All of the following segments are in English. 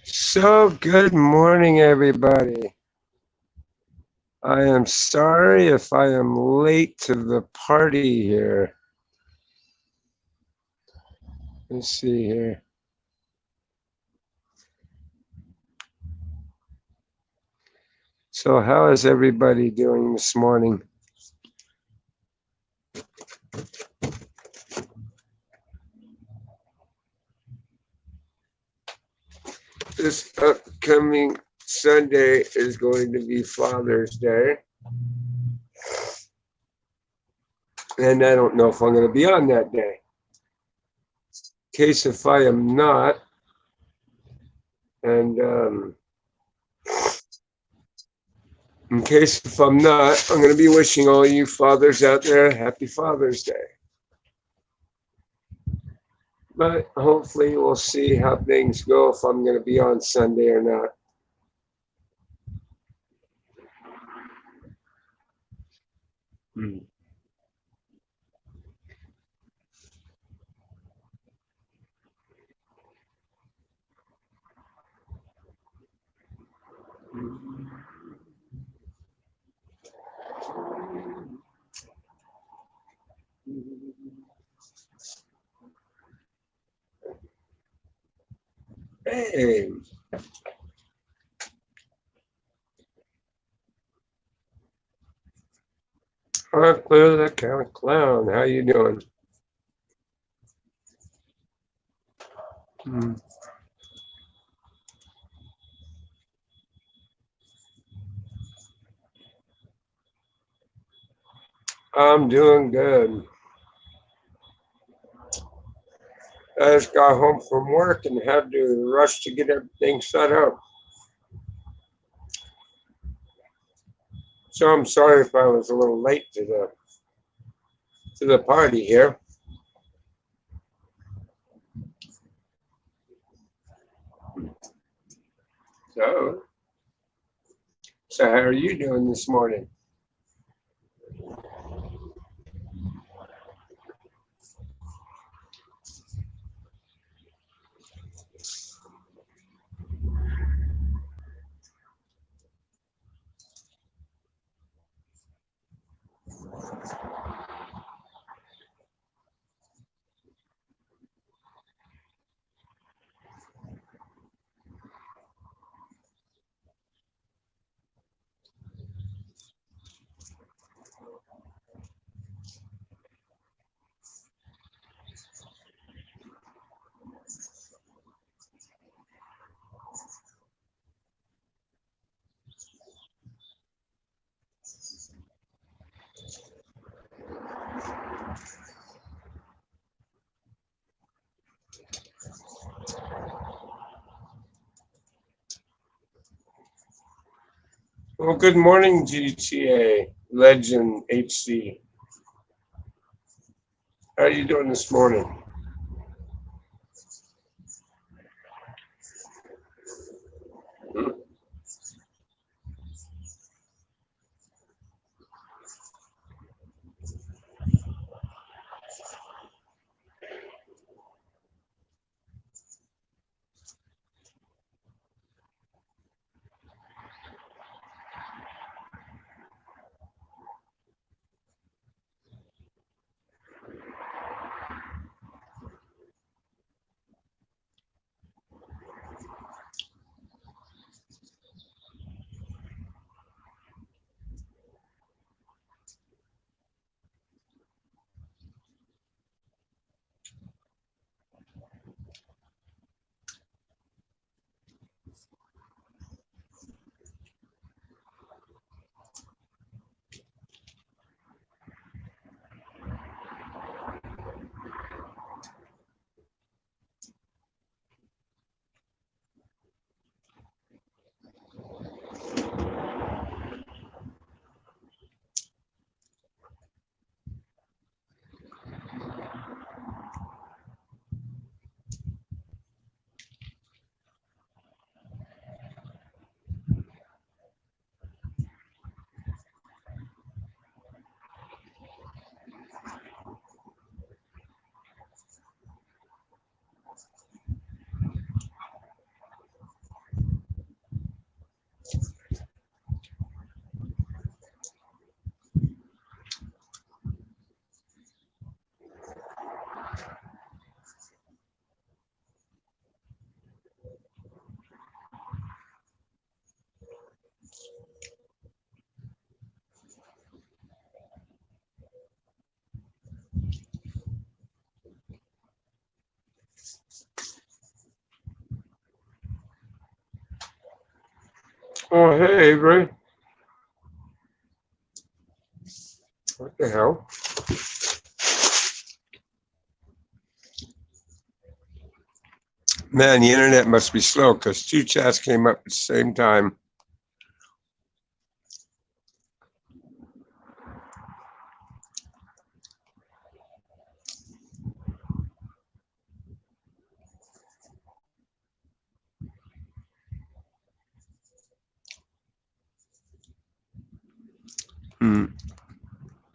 So, good morning, everybody. I am sorry if I am late to the party here. Let's see here. So, how is everybody doing this morning? This upcoming Sunday is going to be Father's Day. And I don't know if I'm going to be on that day. In case if I am not, and in case if I'm not, I'm going to be wishing all you fathers out there happy Father's Day. But hopefully we'll see how things go if I'm going to be on Sunday or not. Hmm. Hey, Aunt Blue, the kind of clown. How you doing? Hmm. I'm doing good. I just got home from work and had to rush to get everything set up. So I'm sorry if I was a little late to the party here. So, so how are you doing this morning? Well, good morning, GTA Legend HC. How are you doing this morning? Hmm? Oh, hey, Avery. What the hell? Man, the internet must be slow because two chats came up at the same time.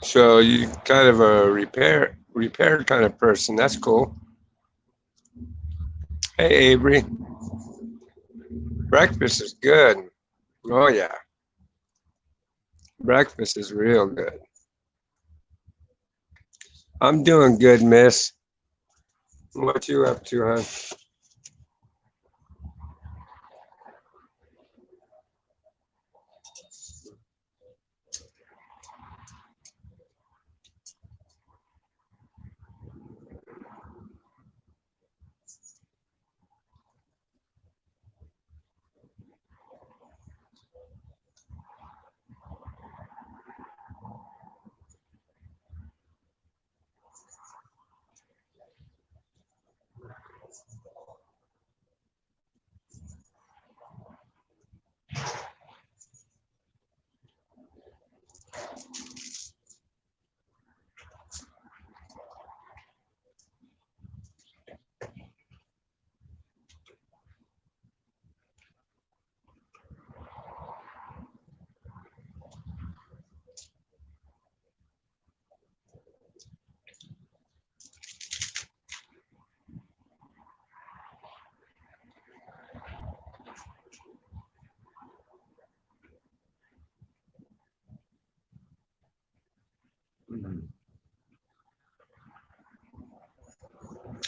So you kind of a repair kind of person. That's cool. Hey, Avery. Breakfast is good. Oh yeah, breakfast is real good. I'm doing good, miss. What you up to, hon?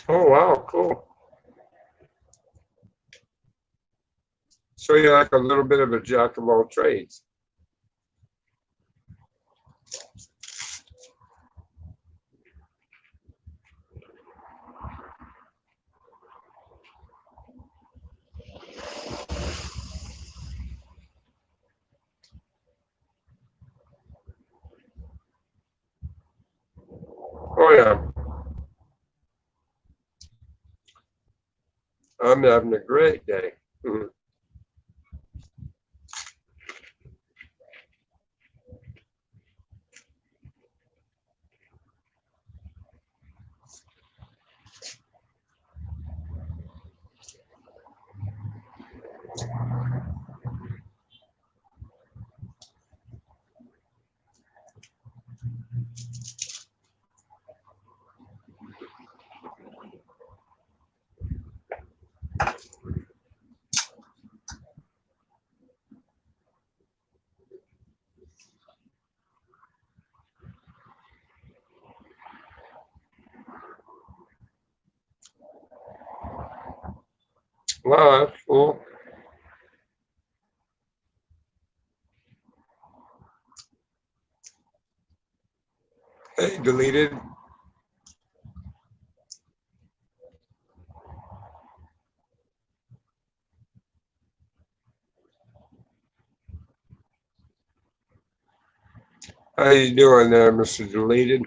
Oh wow, cool. So you're like a little bit of a jack of all trades. Oh yeah, I'm having a great day. Mhm. Wow, that's cool. Hey, deleted. How you doing there, Mr. Deleted?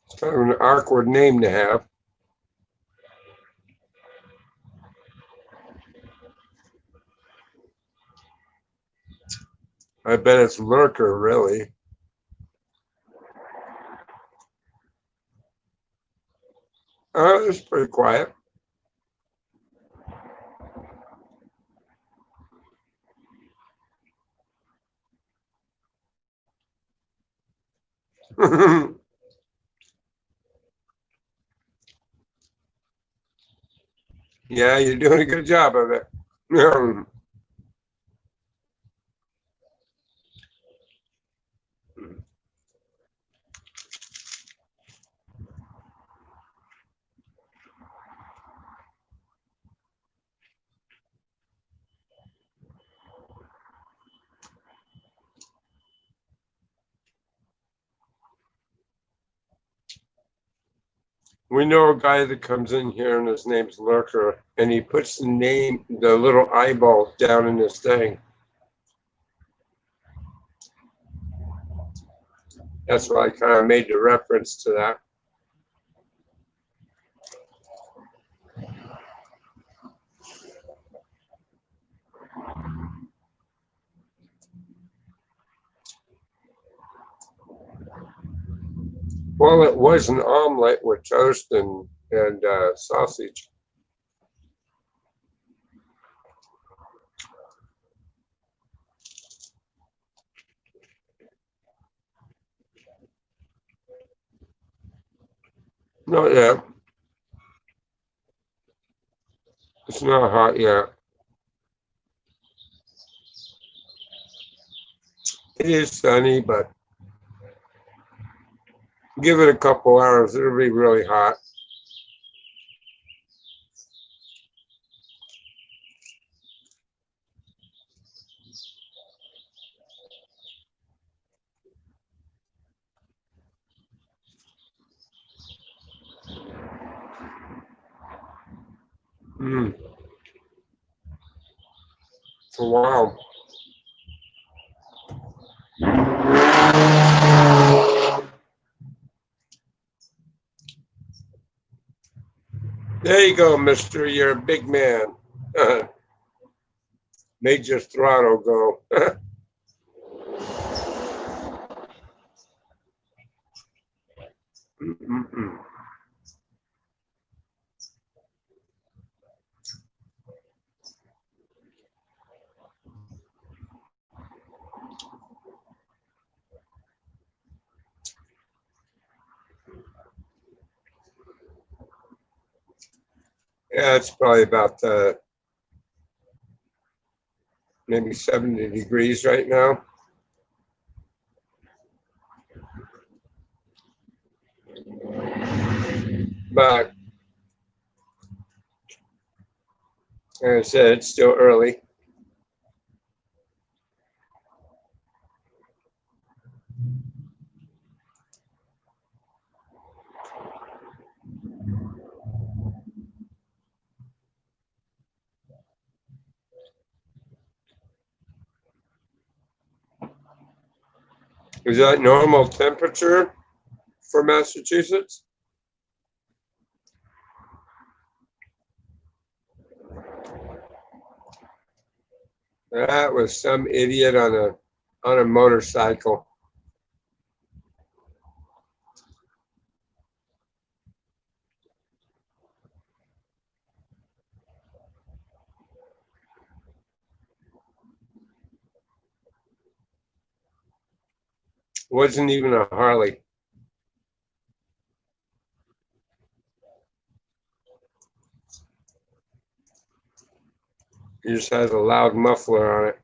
It's kind of an awkward name to have. I bet it's Lurker, really. Oh, it's pretty quiet. Yeah, you're doing a good job of it. We know a guy that comes in here and his name's Lurker, and he puts the little eyeball down in this thing. That's why I kind of made the reference to that. Well, it was an omelet with toast and sausage. Not yet. It's not hot yet. It is sunny, but give it a couple hours, it'll be really hot. Mm. Wow. There you go, mister. You're a big man. Made your throttle go. Mm-mm-mm. Yeah, it's probably about maybe 70 degrees right now. But like I said, it's still early. Is that normal temperature for Massachusetts? That was some idiot on a motorcycle. Wasn't even a Harley. He just has a loud muffler on it.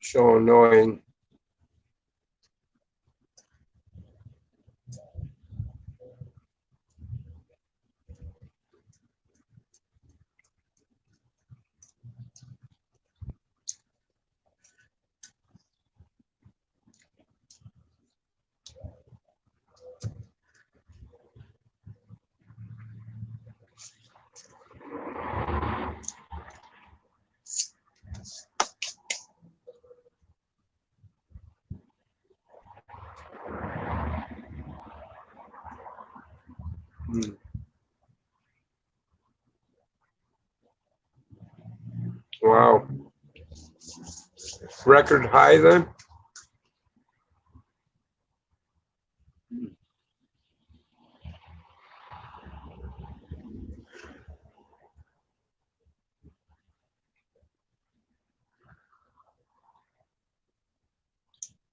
So annoying. Mm. Wow. Record high then?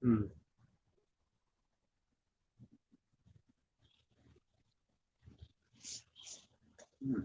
Mm. Mm.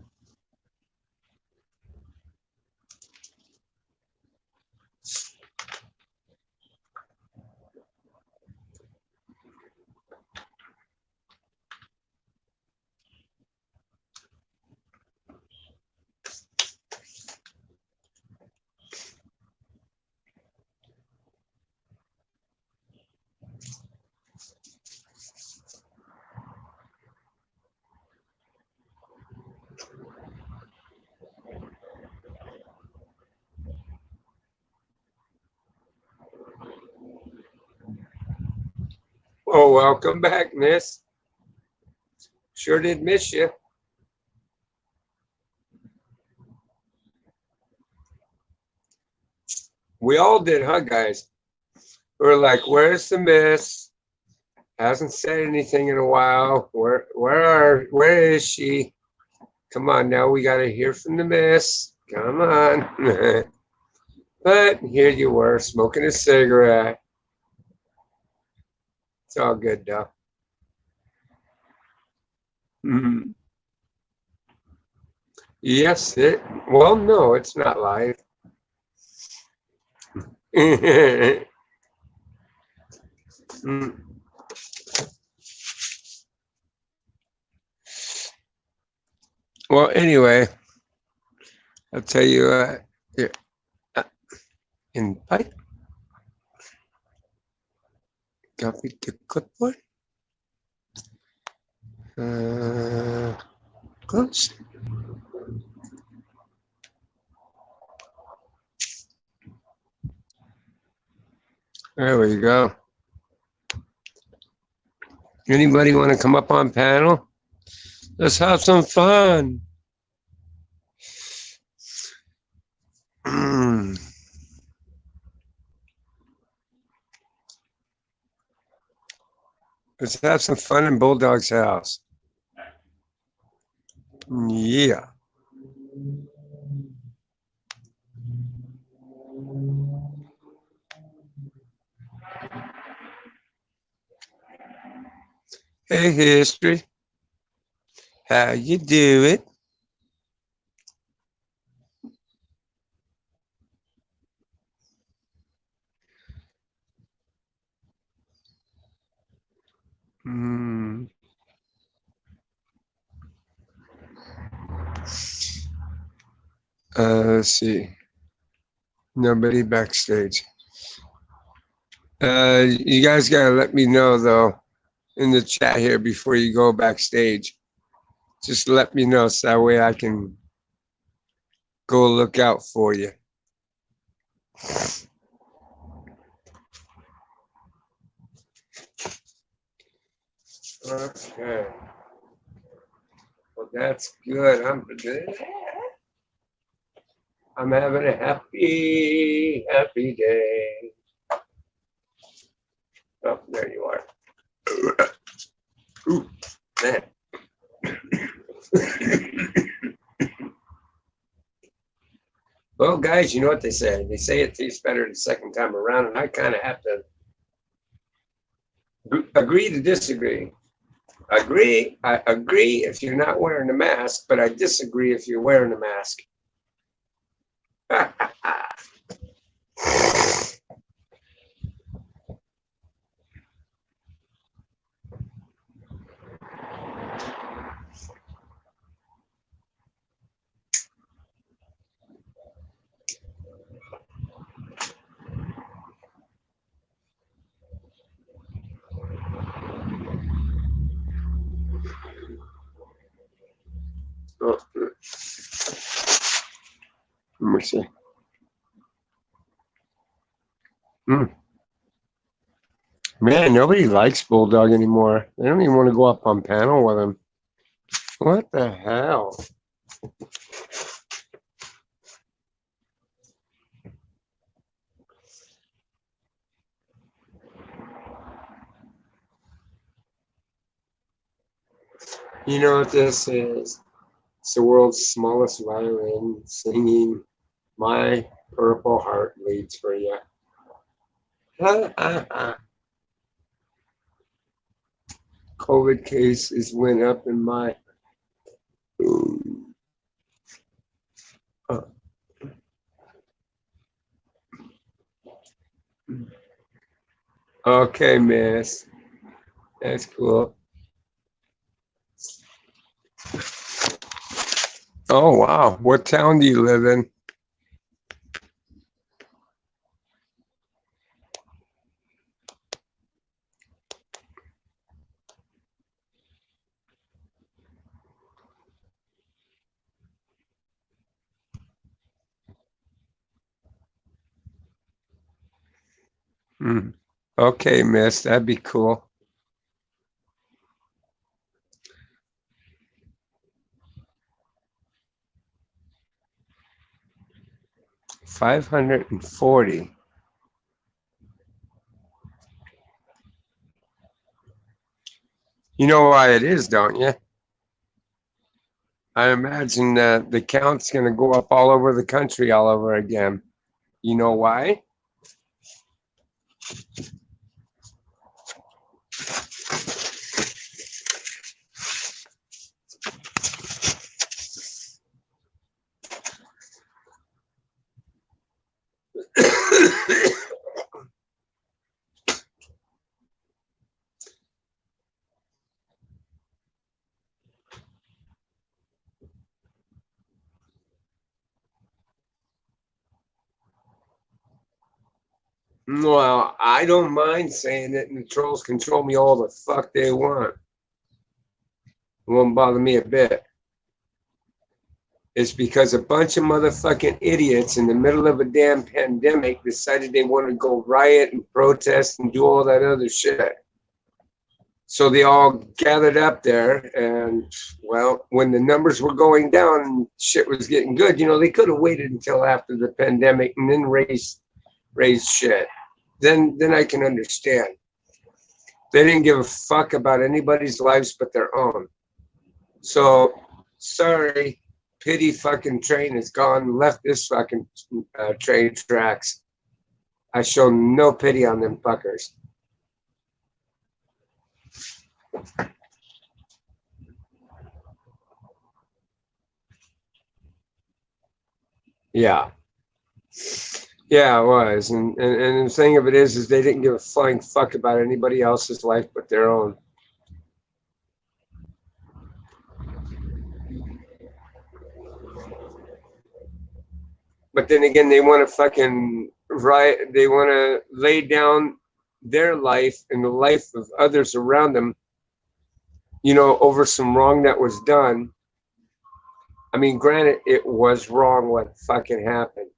Oh, welcome back, miss. Sure did miss you. We all did, huh, guys? We're like, where's the miss? Hasn't said anything in a while. Where is she? Come on now, we gotta hear from the miss. Come on. But here you were, smoking a cigarette. It's all good though. Mhm. Yes, well, no, it's not live. Mm. Well, anyway, I'll tell you, here, uh, invite, copy to clipboard, uh, close. There we go. Anybody want to come up on panel? Let's have some fun. Let's have some fun in Bulldog's house. Yeah. Hey, history. How you doing? Mm. Let's see. Nobody backstage. You guys gotta let me know though in the chat here before you go backstage. Just let me know so that way I can go look out for you. Okay. Well, that's good. I'm having a happy, happy day. Oh, there you are. Ooh, man. Well, guys, you know what they say? They say it tastes better the second time around, and I kind of have to agree to disagree. I agree if you're not wearing a mask, but I disagree if you're wearing a mask. Oh, let me see. Man, nobody likes Bulldog anymore. They don't even want to go up on panel with him. What the hell? You know what this is? It's the world's smallest violin singing My Purple Heart Bleeds for You. COVID cases went up in my. Okay, miss. That's cool. Oh, wow. What town do you live in? Okay, miss. That'd be cool. 540. You know why it is, don't you? I imagine that the count's going to go up all over the country all over again. You know why? Well, I don't mind saying it, and the trolls control me all the fuck they want. It won't bother me a bit. It's because a bunch of motherfucking idiots in the middle of a damn pandemic decided they want to go riot and protest and do all that other shit. So they all gathered up there, and well, when the numbers were going down and shit was getting good, you know, they could have waited until after the pandemic and then raised shit. Then I can understand. They didn't give a fuck about anybody's lives but their own. So sorry, pity fucking train is gone, left this fucking train tracks. I show no pity on them fuckers. Yeah. Yeah, it was. And the thing of it is they didn't give a flying fuck about anybody else's life but their own. But then again, they want to fucking they want to lay down their life and the life of others around them, you know, over some wrong that was done. I mean, granted, it was wrong what fucking happened.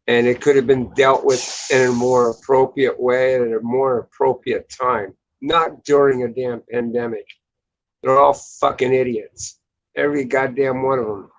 And it could have been dealt with in a more appropriate way at a more appropriate time, not during a damn pandemic. They're all fucking idiots. Every goddamn one of them.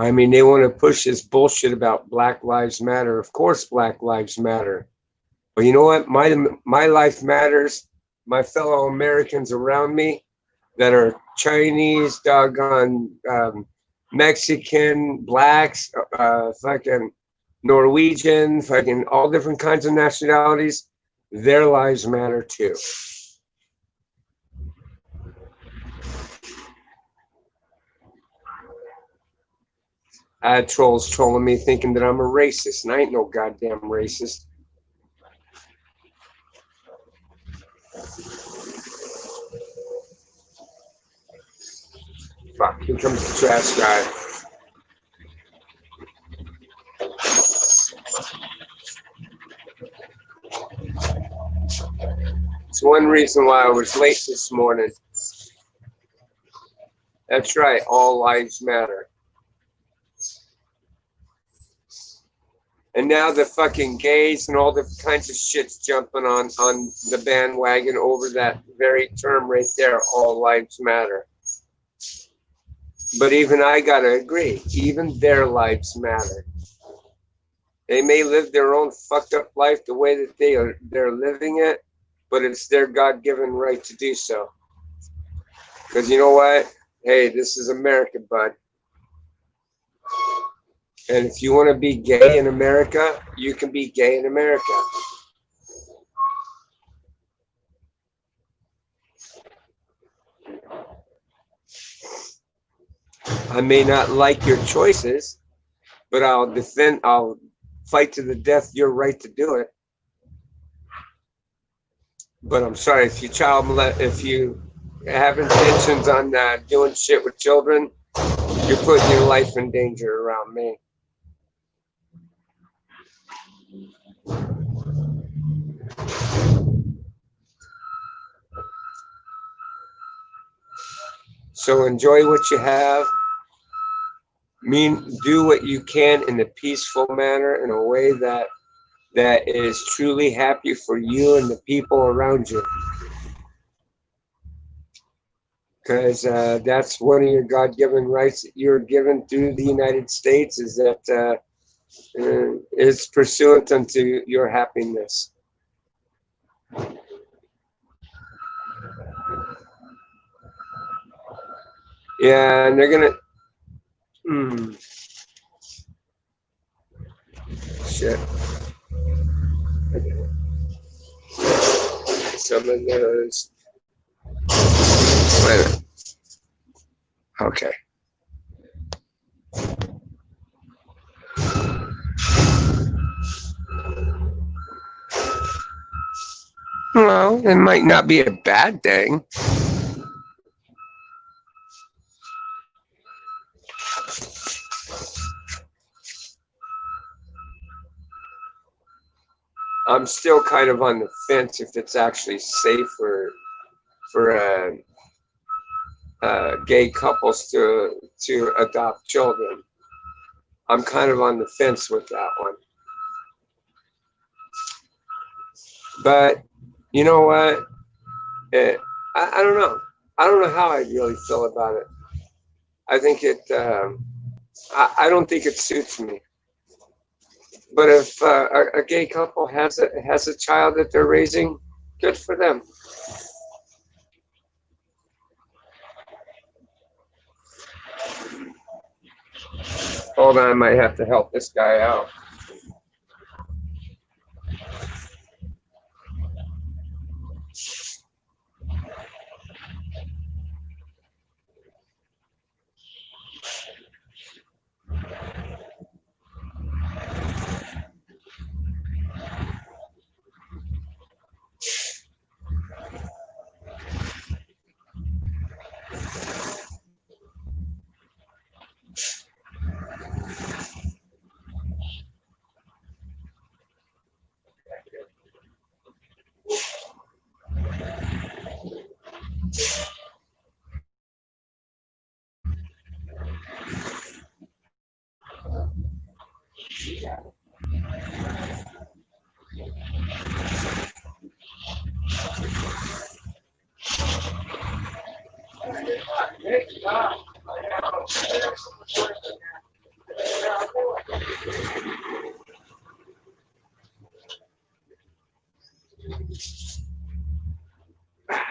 I mean, they want to push this bullshit about Black Lives Matter. Of course, Black Lives Matter. But you know what? My life matters. My fellow Americans around me that are Chinese, doggone Mexican, blacks, fucking Norwegian, fucking all different kinds of nationalities, their lives matter too. I had trolls trolling me thinking that I'm a racist, and I ain't no goddamn racist. Fuck, here comes the trash guy. It's one reason why I was late this morning. That's right, all lives matter. And now the fucking gays and all the kinds of shit's jumping on the bandwagon over that very term right there, all lives matter. But even I gotta agree, even their lives matter. They may live their own fucked up life the way that they're living it, but it's their God-given right to do so. Because you know what? Hey, this is America, bud. And if you want to be gay in America, you can be gay in America. I may not like your choices, but I'll fight to the death your right to do it. But I'm sorry, if you have intentions on doing shit with children, you're putting your life in danger around me. So enjoy what you have. do what you can in a peaceful manner, in a way that is truly happy for you and the people around you. Because that's one of your God-given rights that you're given through the United States, is that it's pursuant unto your happiness. Yeah, and they're gonna. Shit. Some of those. Wait a minute. Okay. Well, it might not be a bad thing. I'm still kind of on the fence if it's actually safe for gay couples to adopt children. I'm kind of on the fence with that one. But you know what? I don't know. I don't know how I really feel about it. I think it. I don't think it suits me. But if a gay couple has a child that they're raising, good for them. Hold on, I might have to help this guy out.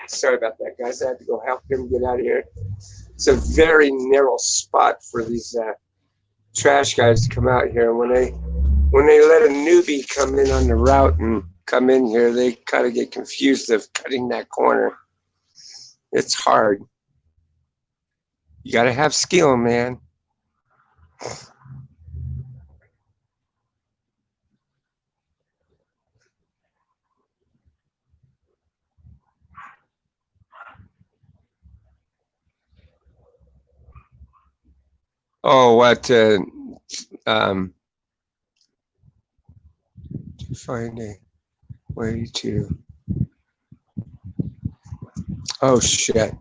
Sorry about that, guys. I had to go help him get out of here. It's a very narrow spot for these trash guys to come out here. When they let a newbie come in on the route and come in here, they kind of get confused of cutting that corner. It's hard. You got to have skill, man. Oh, what? Find a way to. Oh shit.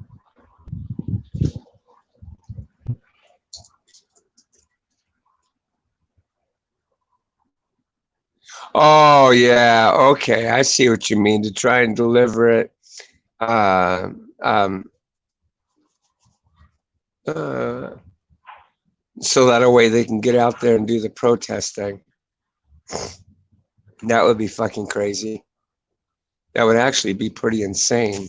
Oh yeah. Okay, I see what you mean. To try and deliver it. Uh, um, so that a way they can get out there and do the protest thing. That would be fucking crazy. That would actually be pretty insane.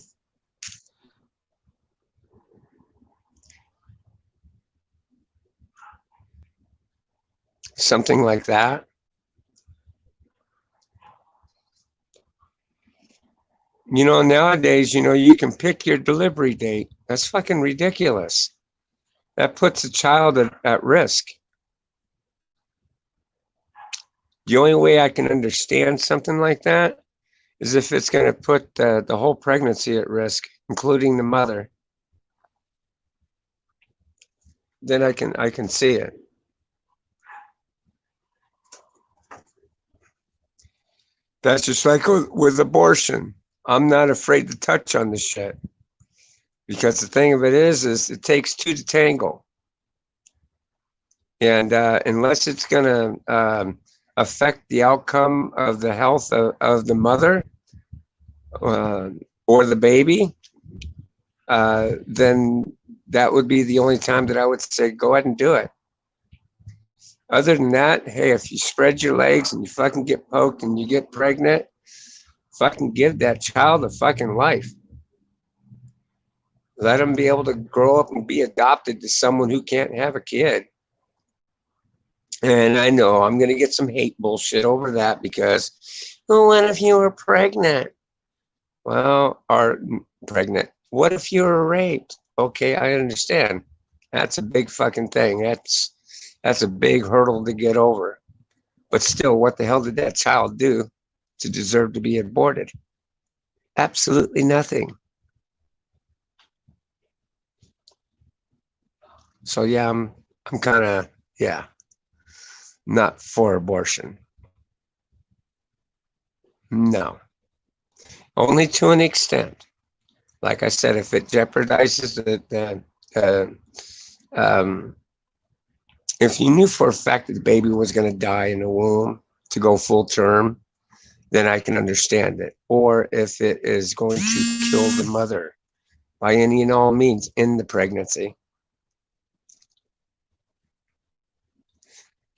Something like that. You know, nowadays, you can pick your delivery date. That's fucking ridiculous. That puts a child at risk. The only way I can understand something like that is if it's going to put the whole pregnancy at risk, including the mother. Then I can see it. That's just like with abortion. I'm not afraid to touch on the shit, because the thing of it is it takes two to tangle. And unless it's going to affect the outcome of the health of the mother uh, or the baby, then that would be the only time that I would say go ahead and do it. Other than that, hey, if you spread your legs and you fucking get poked and you get pregnant, fucking give that child a fucking life. Let them be able to grow up and be adopted to someone who can't have a kid. And I know I'm going to get some hate bullshit over that because, well, what if you were pregnant? Well, or pregnant. What if you were raped? Okay, I understand. That's a big fucking thing. That's a big hurdle to get over. But still, what the hell did that child do to deserve to be aborted? Absolutely nothing. So yeah, I'm kind of yeah, not for abortion. No, only to an extent. Like I said, if it jeopardizes um, if you knew for a fact that the baby was going to die in the womb to go full term, then I can understand it. Or if it is going to kill the mother by any and all means in the pregnancy,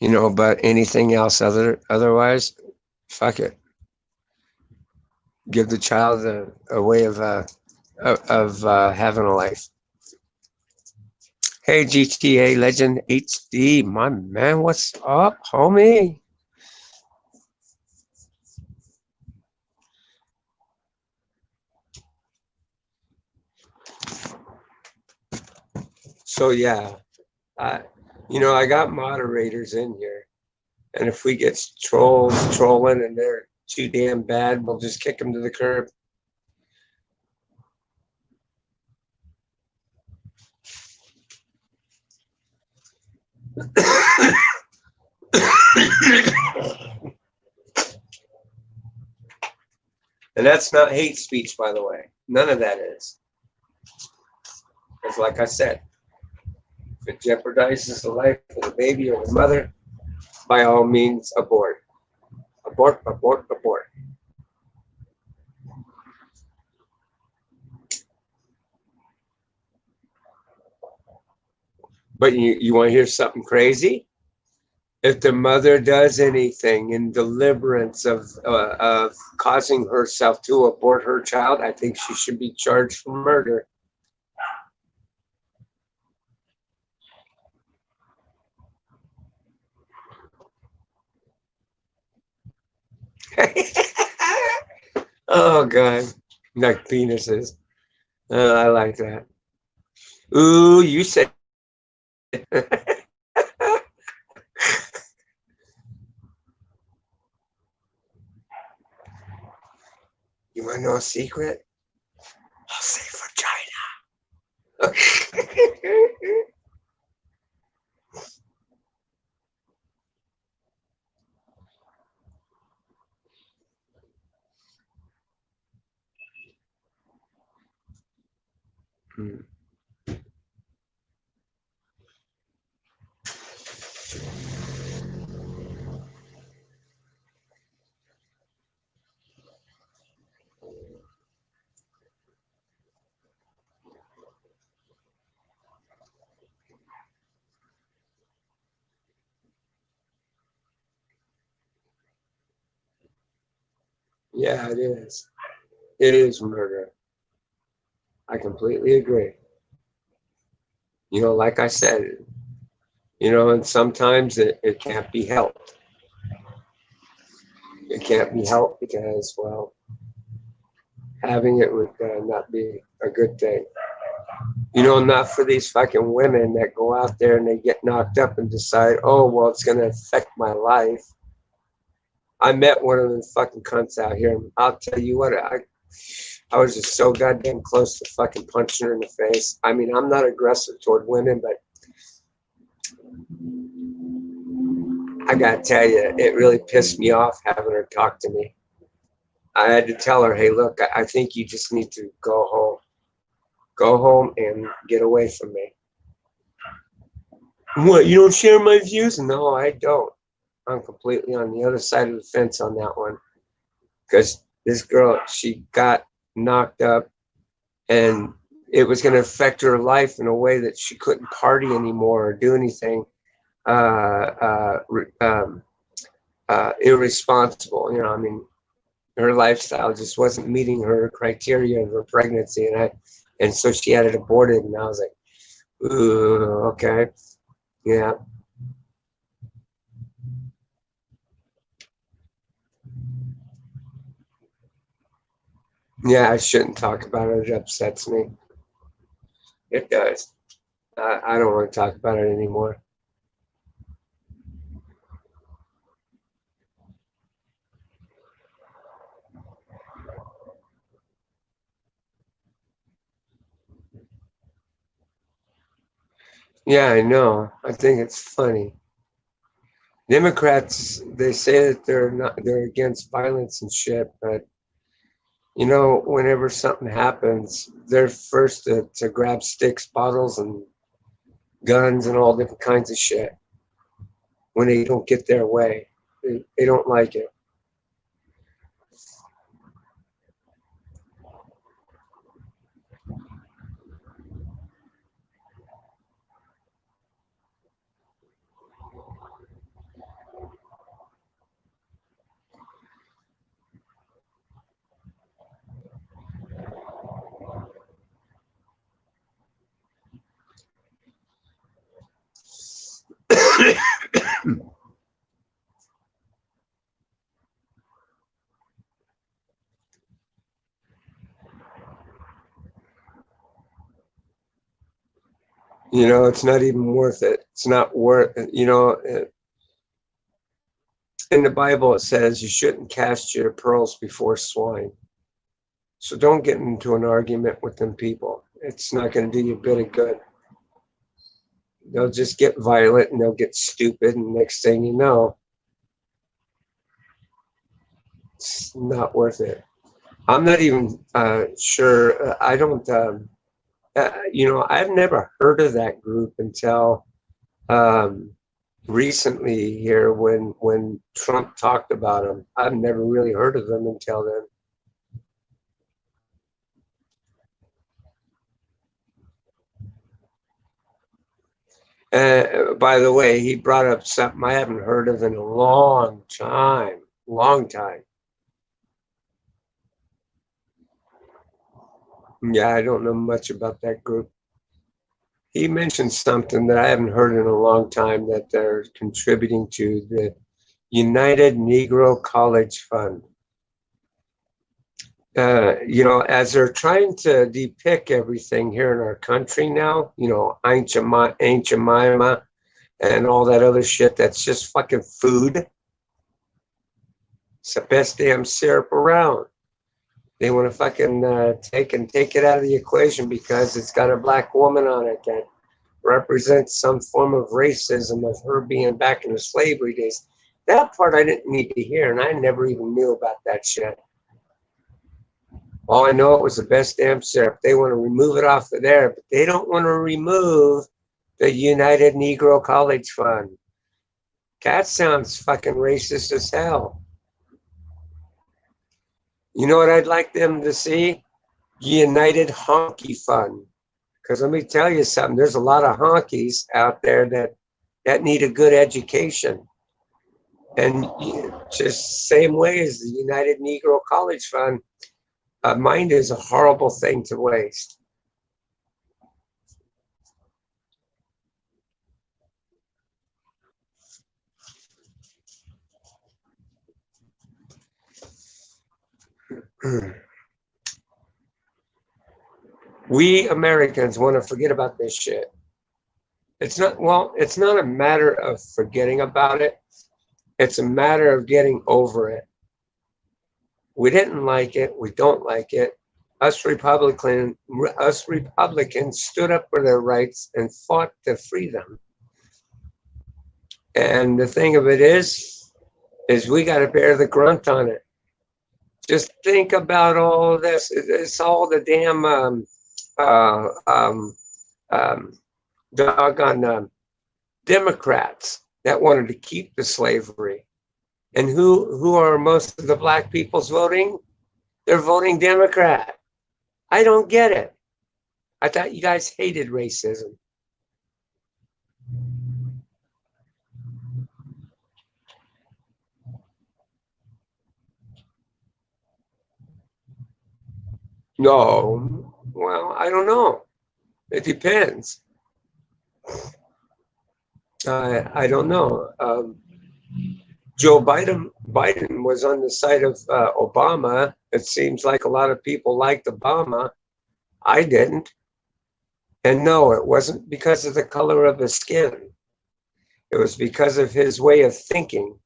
but anything else otherwise, fuck it. Give the child a way of having a life. Hey, GTA Legend HD, my man, what's up, homie? So yeah, I, I got moderators in here, and if we get trolls trolling and they're too damn bad, we'll just kick them to the curb. And that's not hate speech, by the way. None of that is. Because, like I said, if it jeopardizes the life of the baby or the mother, by all means, abort. Abort, abort, abort. But you want to hear something crazy? If the mother does anything in deliverance of causing herself to abort her child, I think she should be charged for murder. Oh God, like penises. I like that. Ooh, you said. You want to know a secret? I'll say vagina. Yeah, it is. It is murder. I completely agree. Like I said, and sometimes it can't be helped. It can't be helped because, well, having it would not be a good thing. Not for these fucking women that go out there and they get knocked up and decide, oh, well, it's going to affect my life. I met one of them fucking cunts out here, and I'll tell you what, I was just so goddamn close to fucking punching her in the face. I mean, I'm not aggressive toward women, but I gotta tell you, it really pissed me off having her talk to me. I had to tell her, hey, look, I think you just need to go home. Go home and get away from me. What, you don't share my views? No, I don't. I'm completely on the other side of the fence on that one. Because this girl, she got knocked up and it was going to affect her life in a way that she couldn't party anymore or do anything irresponsible. You know, I mean, her lifestyle just wasn't meeting her criteria of her pregnancy, and so she had it aborted. And I was like, ooh, okay, yeah, yeah. I shouldn't talk about it. It upsets me. It does. I don't want to talk about it anymore. Yeah, I know. I think it's funny. Democrats, they say that they're against violence and shit, but you know, whenever something happens, they're first to grab sticks, bottles, and guns and all different kinds of shit when they don't get their way. They don't like it. You know, it's not even worth it. It's not worth it. You know, in the Bible, it says you shouldn't cast your pearls before swine. So don't get into an argument with them people. It's not going to do you a bit of good. They'll just get violent and they'll get stupid. And next thing you know, it's not worth it. I'm not even sure. I don't, you know, I've never heard of that group until um, recently here when Trump talked about them. I've never really heard of them until then. By the way, he brought up something I haven't heard of in a long time. Long time. Yeah, I don't know much about that group. He mentioned something that I haven't heard in a long time that they're contributing to the United Negro College Fund. You know, as they're trying to depict everything here in our country now, you know, Aunt Jemima and all that other shit that's just fucking food. It's the best damn syrup around. They want to fucking take it out of the equation because it's got a black woman on it that represents some form of racism of her being back in the slavery days. That part I didn't need to hear, and I never even knew about that shit. All I know, it was the best damn syrup. They want to remove it off of there, but they don't want to remove the United Negro College Fund. That sounds fucking racist as hell. You know what I'd like them to see? United Honky Fund. Because let me tell you something, there's a lot of honkies out there that need a good education. And just same way as the United Negro College Fund, mind is a horrible thing to waste. We Americans want to forget about this shit. It's not a matter of forgetting about it. It's a matter of getting over it. We didn't like it. We don't like it. Us Republicans stood up for their rights and fought to free them. And the thing of it is we got to bear the grunt on it. Just think about all this. It's all the damn uh, um, um, doggone Democrats that wanted to keep the slavery. And who are most of the black people's voting? They're voting Democrat. I don't get it. I thought you guys hated racism. No, well, I don't know. It depends. I don't know. Joe Biden was on the side of Obama. It seems like a lot of people liked Obama. I didn't. And no, it wasn't because of the color of his skin. It was because of his way of thinking.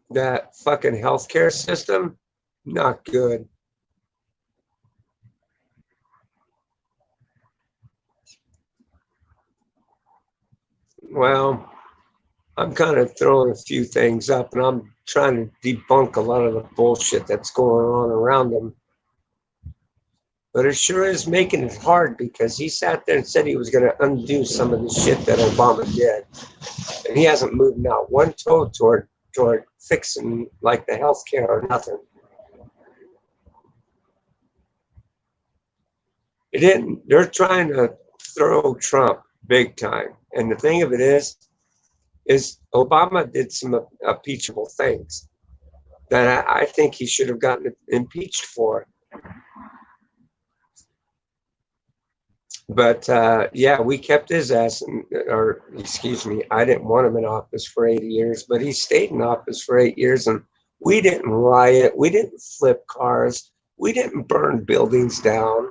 That fucking healthcare system, not good. Well, I'm kind of throwing a few things up and I'm trying to debunk a lot of the bullshit that's going on around him. But it sure is making it hard because he sat there and said he was going to undo some of the shit that Obama did. And he hasn't moved not one toe toward fixing like the healthcare or nothing. It didn't. They're trying to throw Trump big time. And the thing of it is Obama did some impeachable things that I think he should have gotten impeached for. But yeah, we kept his ass, or excuse me, I didn't want him in office for 8 years, but he stayed in office for 8 years, and we didn't riot, we didn't flip cars, we didn't burn buildings down.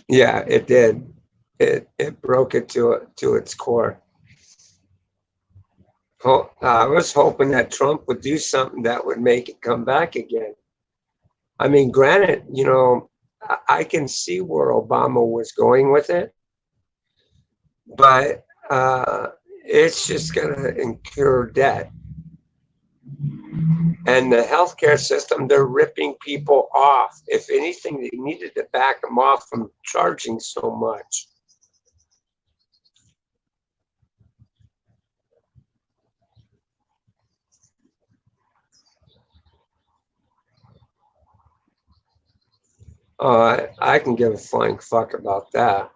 Yeah, it did. It broke it to its core. I was hoping that Trump would do something that would make it come back again. I mean, granted, you know, I can see where Obama was going with it, but it's just going to incur debt. And the healthcare system, they're ripping people off. If anything, they needed to back them off from charging so much. I can give a flying fuck about that.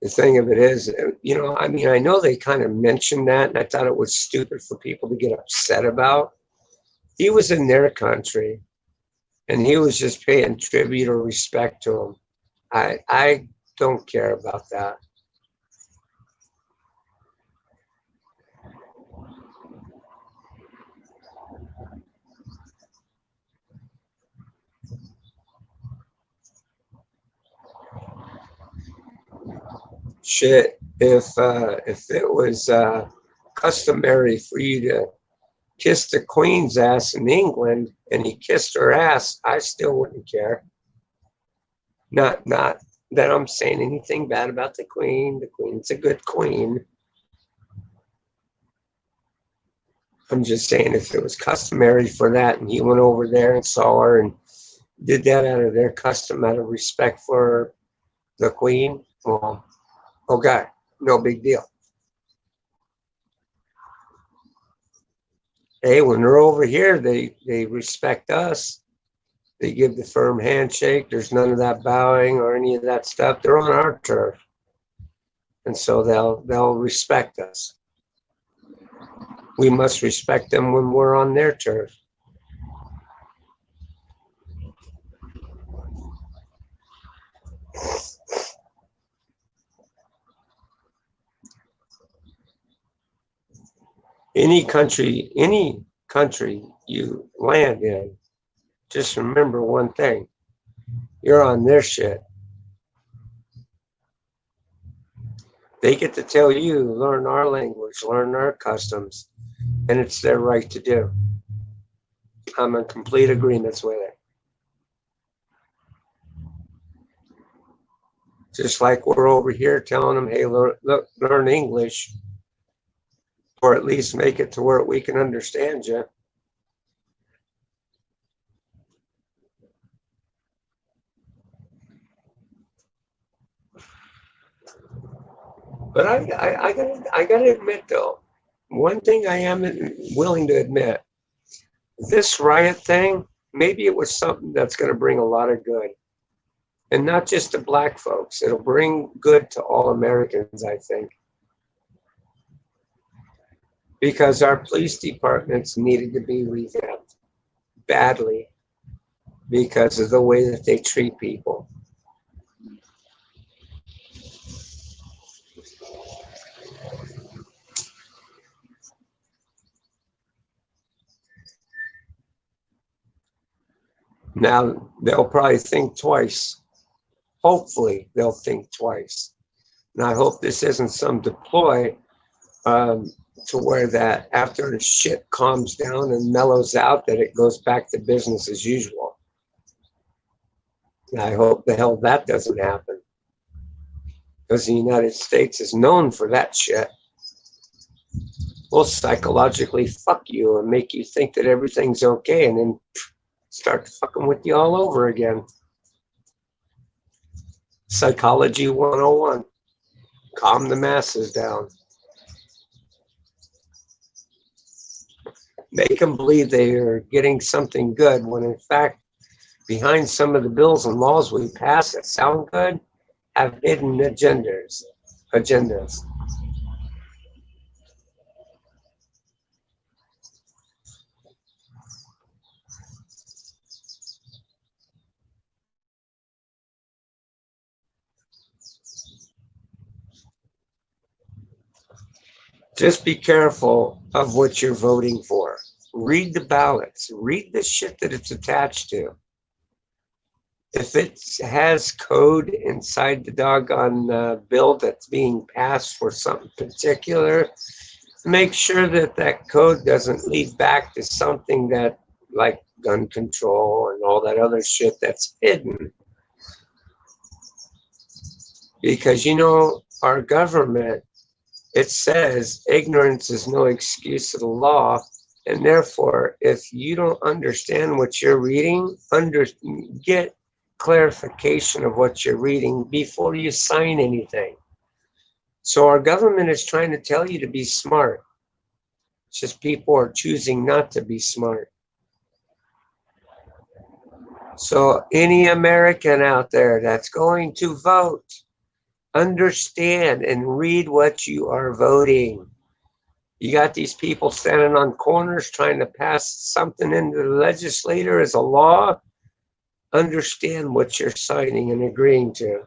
The thing of it is, you know, I mean, I know they kind of mentioned that, and I thought it was stupid for people to get upset about. He was in their country, and he was just paying tribute or respect to them. I don't care about that. Shit, if it was customary for you to kiss the Queen's ass in England and he kissed her ass, I still wouldn't care. Not that I'm saying anything bad about the Queen. The Queen's a good queen. I'm just saying if it was customary for that and he went over there and saw her and did that out of their custom, out of respect for the Queen, well, okay, no big deal. Hey, when they're over here, they respect us. They give the firm handshake. There's none of that bowing or any of that stuff. They're on our turf, and so they'll respect us. We must respect them when we're on their turf. Any country you land in, just remember one thing: you're on their shit. They get to tell you, learn our language, learn our customs, and it's their right to do. I'm in complete agreement with it. Just like we're over here telling them, hey, learn English, or at least make it to where we can understand you. But I gotta admit though, one thing I am willing to admit, this riot thing, maybe it was something that's going to bring a lot of good, and not just to black folks. It'll bring good to all Americans, I think, because our police departments needed to be revamped badly because of the way that they treat people. Now they'll probably think twice. Hopefully, they'll think twice. And I hope this isn't some deploy um, to where that after the shit calms down and mellows out, that it goes back to business as usual. And I hope the hell that doesn't happen, because the United States is known for that shit. We'll psychologically fuck you and make you think that everything's okay, and then start fucking with you all over again. Psychology 101. Calm the masses down. Make them believe they are getting something good when in fact, behind some of the bills and laws we pass that sound good have hidden agendas. Just be careful of what you're voting for. Read the ballots. Read the shit that it's attached to. If it has code inside the doggone bill that's being passed for something particular, make sure that that code doesn't lead back to something that, like gun control and all that other shit that's hidden. Because, our government, it says ignorance is no excuse of the law. And therefore, if you don't understand what you're reading, get clarification of what you're reading before you sign anything. So our government is trying to tell you to be smart. It's just people are choosing not to be smart. So any American out there that's going to vote, understand and read what you are voting. You got these people standing on corners trying to pass something into the legislature as a law. Understand what you're signing and agreeing to.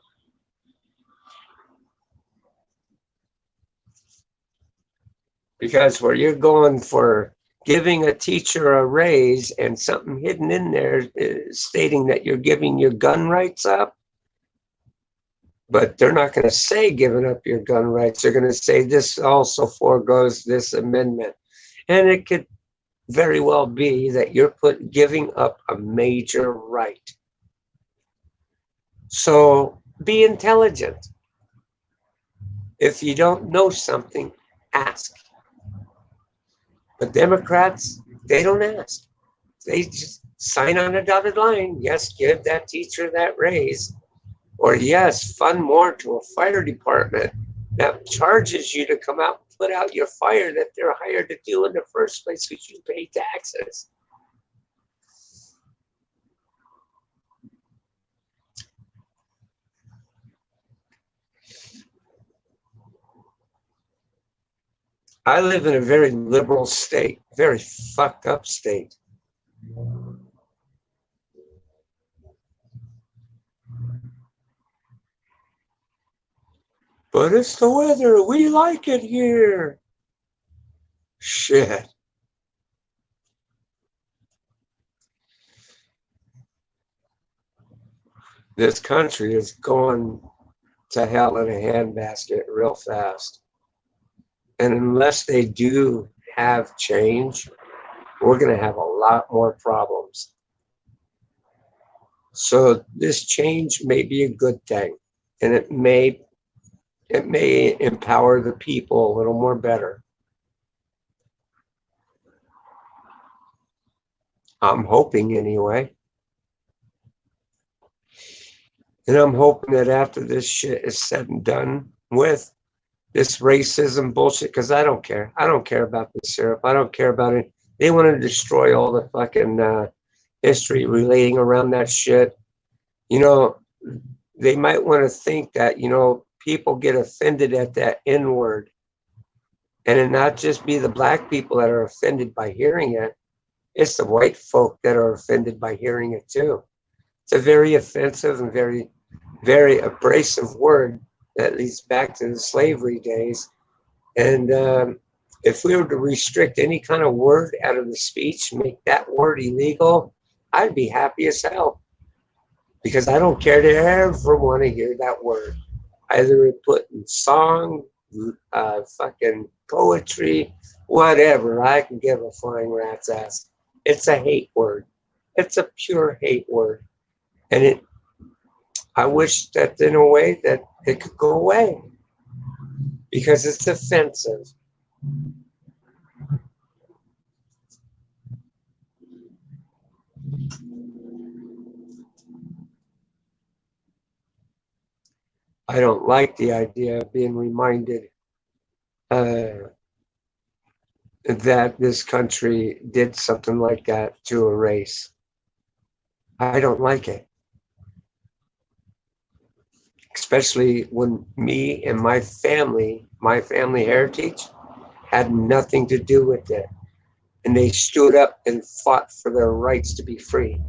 Because where you're going for giving a teacher a raise and something hidden in there stating that you're giving your gun rights up, but they're not going to say giving up your gun rights. They're going to say this also foregoes this amendment. And it could very well be that you're giving up a major right. So be intelligent. If you don't know something, ask. But Democrats, they don't ask. They just sign on a dotted line. Yes, give that teacher that raise. Or yes, fund more to a fire department that charges you to come out and put out your fire that they're hired to do in the first place because you pay taxes. I live in a very liberal state, very fucked up state. But it's the weather. We like it here. Shit. This country is going to hell in a handbasket real fast. And unless they do have change, we're going to have a lot more problems. So this change may be a good thing, and it may empower the people a little more better. I'm hoping anyway. And I'm hoping that after this shit is said and done with, this racism bullshit, because I don't care. I don't care about the syrup. I don't care about it. They want to destroy all the fucking history relating around that shit. You know, they might want to think that, people get offended at that N word, and it not just be the black people that are offended by hearing it. It's the white folk that are offended by hearing it too. It's a very offensive and very, very abrasive word that leads back to the slavery days. And if we were to restrict any kind of word out of the speech, make that word illegal, I'd be happy as hell, because I don't care to ever want to hear that word. Either it put in song, fucking poetry, whatever. I can give a flying rat's ass. It's a hate word. It's a pure hate word. And I wish that in a way that it could go away, because it's offensive. I don't like the idea of being reminded uh, that this country did something like that to a race. I don't like it, especially when me and my family heritage had nothing to do with it. And they stood up and fought for their rights to be free.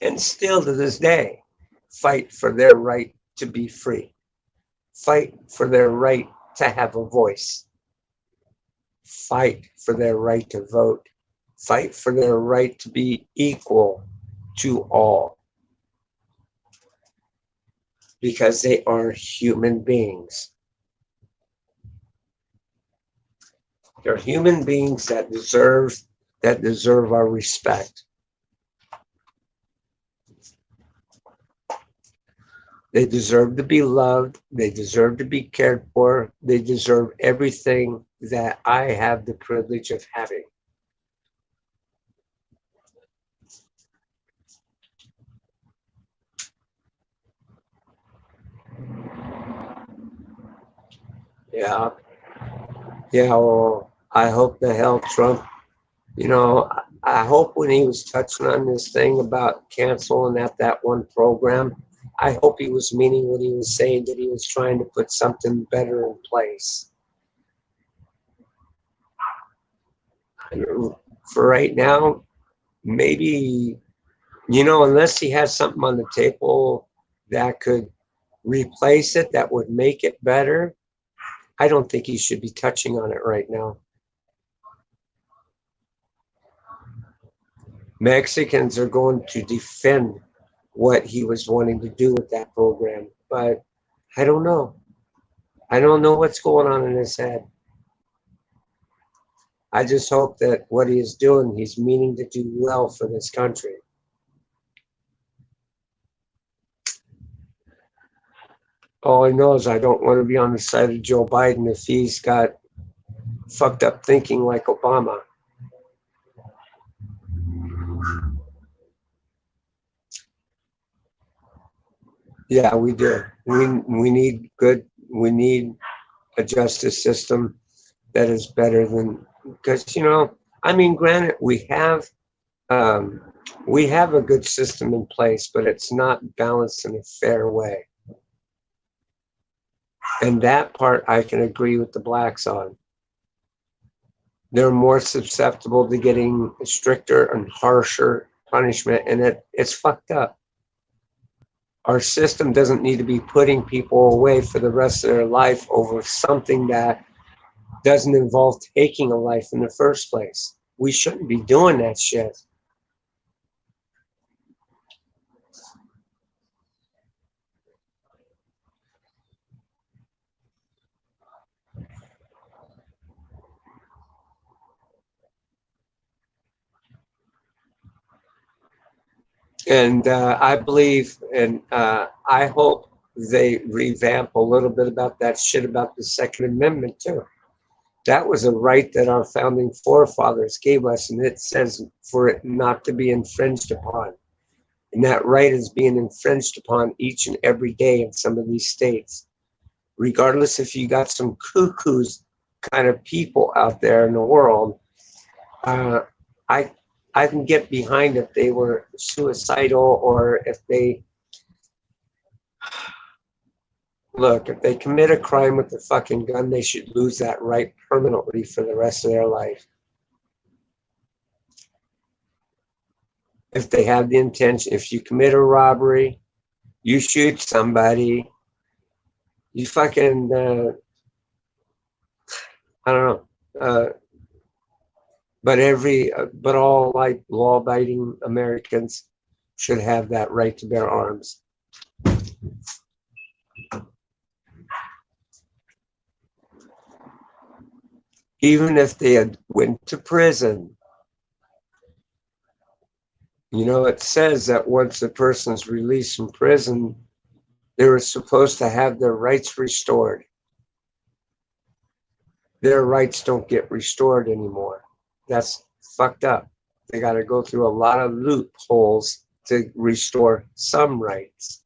And still to this day, fight for their right to be free. Fight for their right to have a voice. Fight for their right to vote. Fight for their right to be equal to all. Because they are human beings. They're human beings that deserve our respect. They deserve to be loved. They deserve to be cared for. They deserve everything that I have the privilege of having. Yeah. Yeah. Well, I hope the hell Trump, I hope when he was touching on this thing about canceling that one program, I hope he was meaning what he was saying, that he was trying to put something better in place. For right now, maybe, unless he has something on the table that could replace it, that would make it better, I don't think he should be touching on it right now. Mexicans are going to defend what he was wanting to do with that program, but I don't know. I don't know what's going on in his head. I just hope that what he is doing, he's meaning to do well for this country. All I know is I don't want to be on the side of Joe Biden if he's got fucked up thinking like Obama. Yeah, we do. We need a justice system that is better than, because granted, we have a good system in place, but it's not balanced in a fair way. And that part I can agree with the blacks on. They're more susceptible to getting stricter and harsher punishment, and it's fucked up. Our system doesn't need to be putting people away for the rest of their life over something that doesn't involve taking a life in the first place. We shouldn't be doing that shit. And I believe, and I hope they revamp a little bit about that shit about the Second Amendment too. That was a right that our founding forefathers gave us, and it says for it not to be infringed upon. And that right is being infringed upon each and every day in some of these states. Regardless if you got some cuckoos kind of people out there in the world, uh, I I can get behind if they were suicidal or if they look, if they commit a crime with a fucking gun, they should lose that right permanently for the rest of their life. If they have the intention, if you commit a robbery, you shoot somebody, you fucking, I don't know, but all like law-abiding Americans should have that right to bear arms. Even if they had went to prison, you know, it says that once a person's released from prison, they were supposed to have their rights restored. Their rights don't get restored anymore. That's fucked up. They got to go through a lot of loopholes to restore some rights.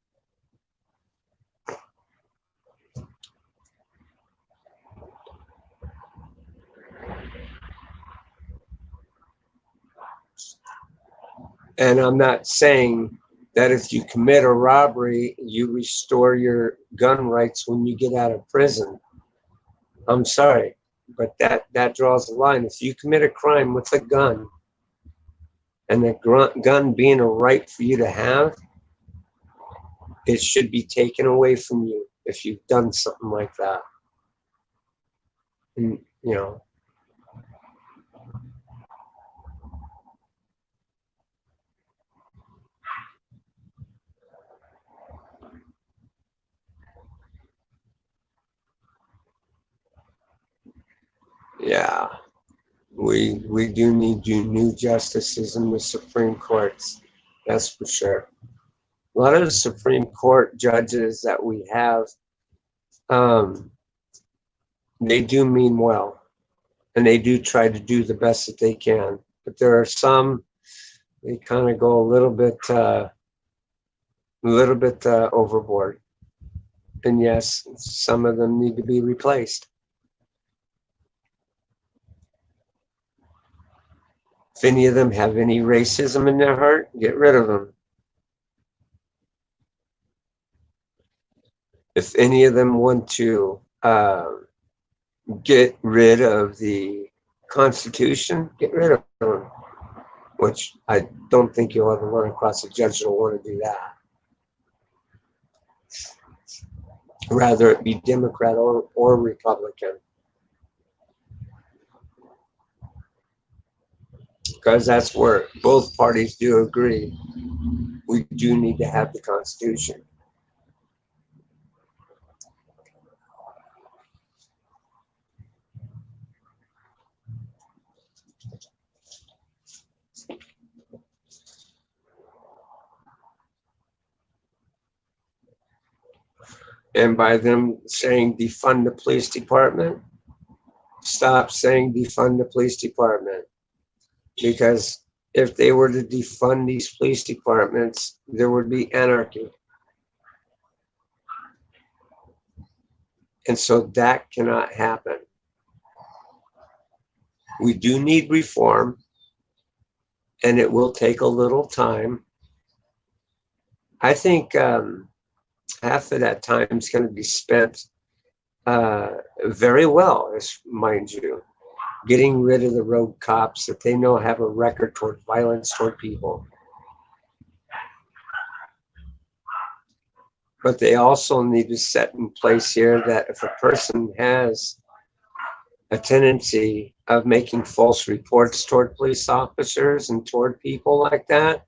And I'm not saying that if you commit a robbery, you restore your gun rights when you get out of prison. I'm sorry, but that draws the line. If you commit a crime with a gun, and the gun being a right for you to have, it should be taken away from you if you've done something like that. And, you know, yeah, we do need new justices in the Supreme Courts. That's for sure. A lot of the Supreme Court judges that we have, they do mean well, and they do try to do the best that they can. But there are some, they kind of go a little bit overboard. And yes, some of them need to be replaced. If any of them have any racism in their heart, get rid of them. If any of them want to get rid of the Constitution, get rid of them. Which I don't think you'll ever run across a judge that'll want to do that. Rather it be Democrat or Republican. Because that's where both parties do agree. We do need to have the Constitution. And by them saying defund the police department, stop saying defund the police department. Because if they were to defund these police departments, there would be anarchy. And so that cannot happen. We do need reform, and it will take a little time. I think half of that time is going to be spent very well, mind you, getting rid of the rogue cops that they know have a record toward violence toward people. But they also need to set in place here that if a person has a tendency of making false reports toward police officers and toward people like that,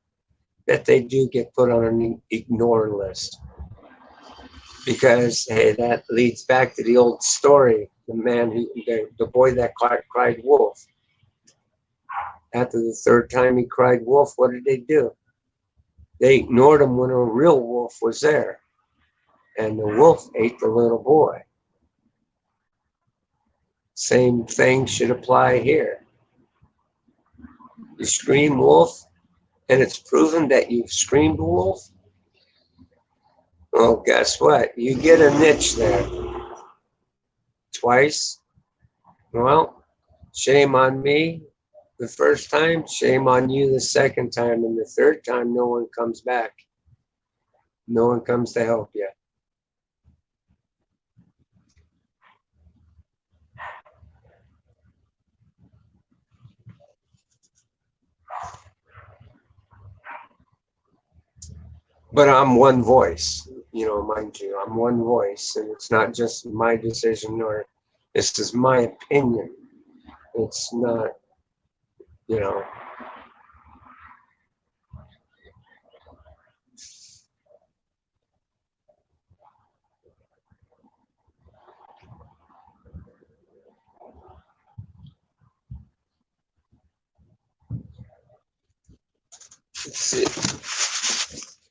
that they do get put on an ignore list. Because, hey, that leads back to the old story, the boy that cried wolf. After the third time he cried wolf, what did they do? They ignored him when a real wolf was there. And the wolf ate the little boy. Same thing should apply here. You scream wolf, And it's proven that you've screamed wolf? Well, guess what? You get a niche there. Twice? Well, shame on me the first time, shame on you the second time, and the third time, no one comes back. No one comes to help you. But I'm one voice, mind you, I'm one voice, and it's not just my decision or this is my opinion. It's not, you know.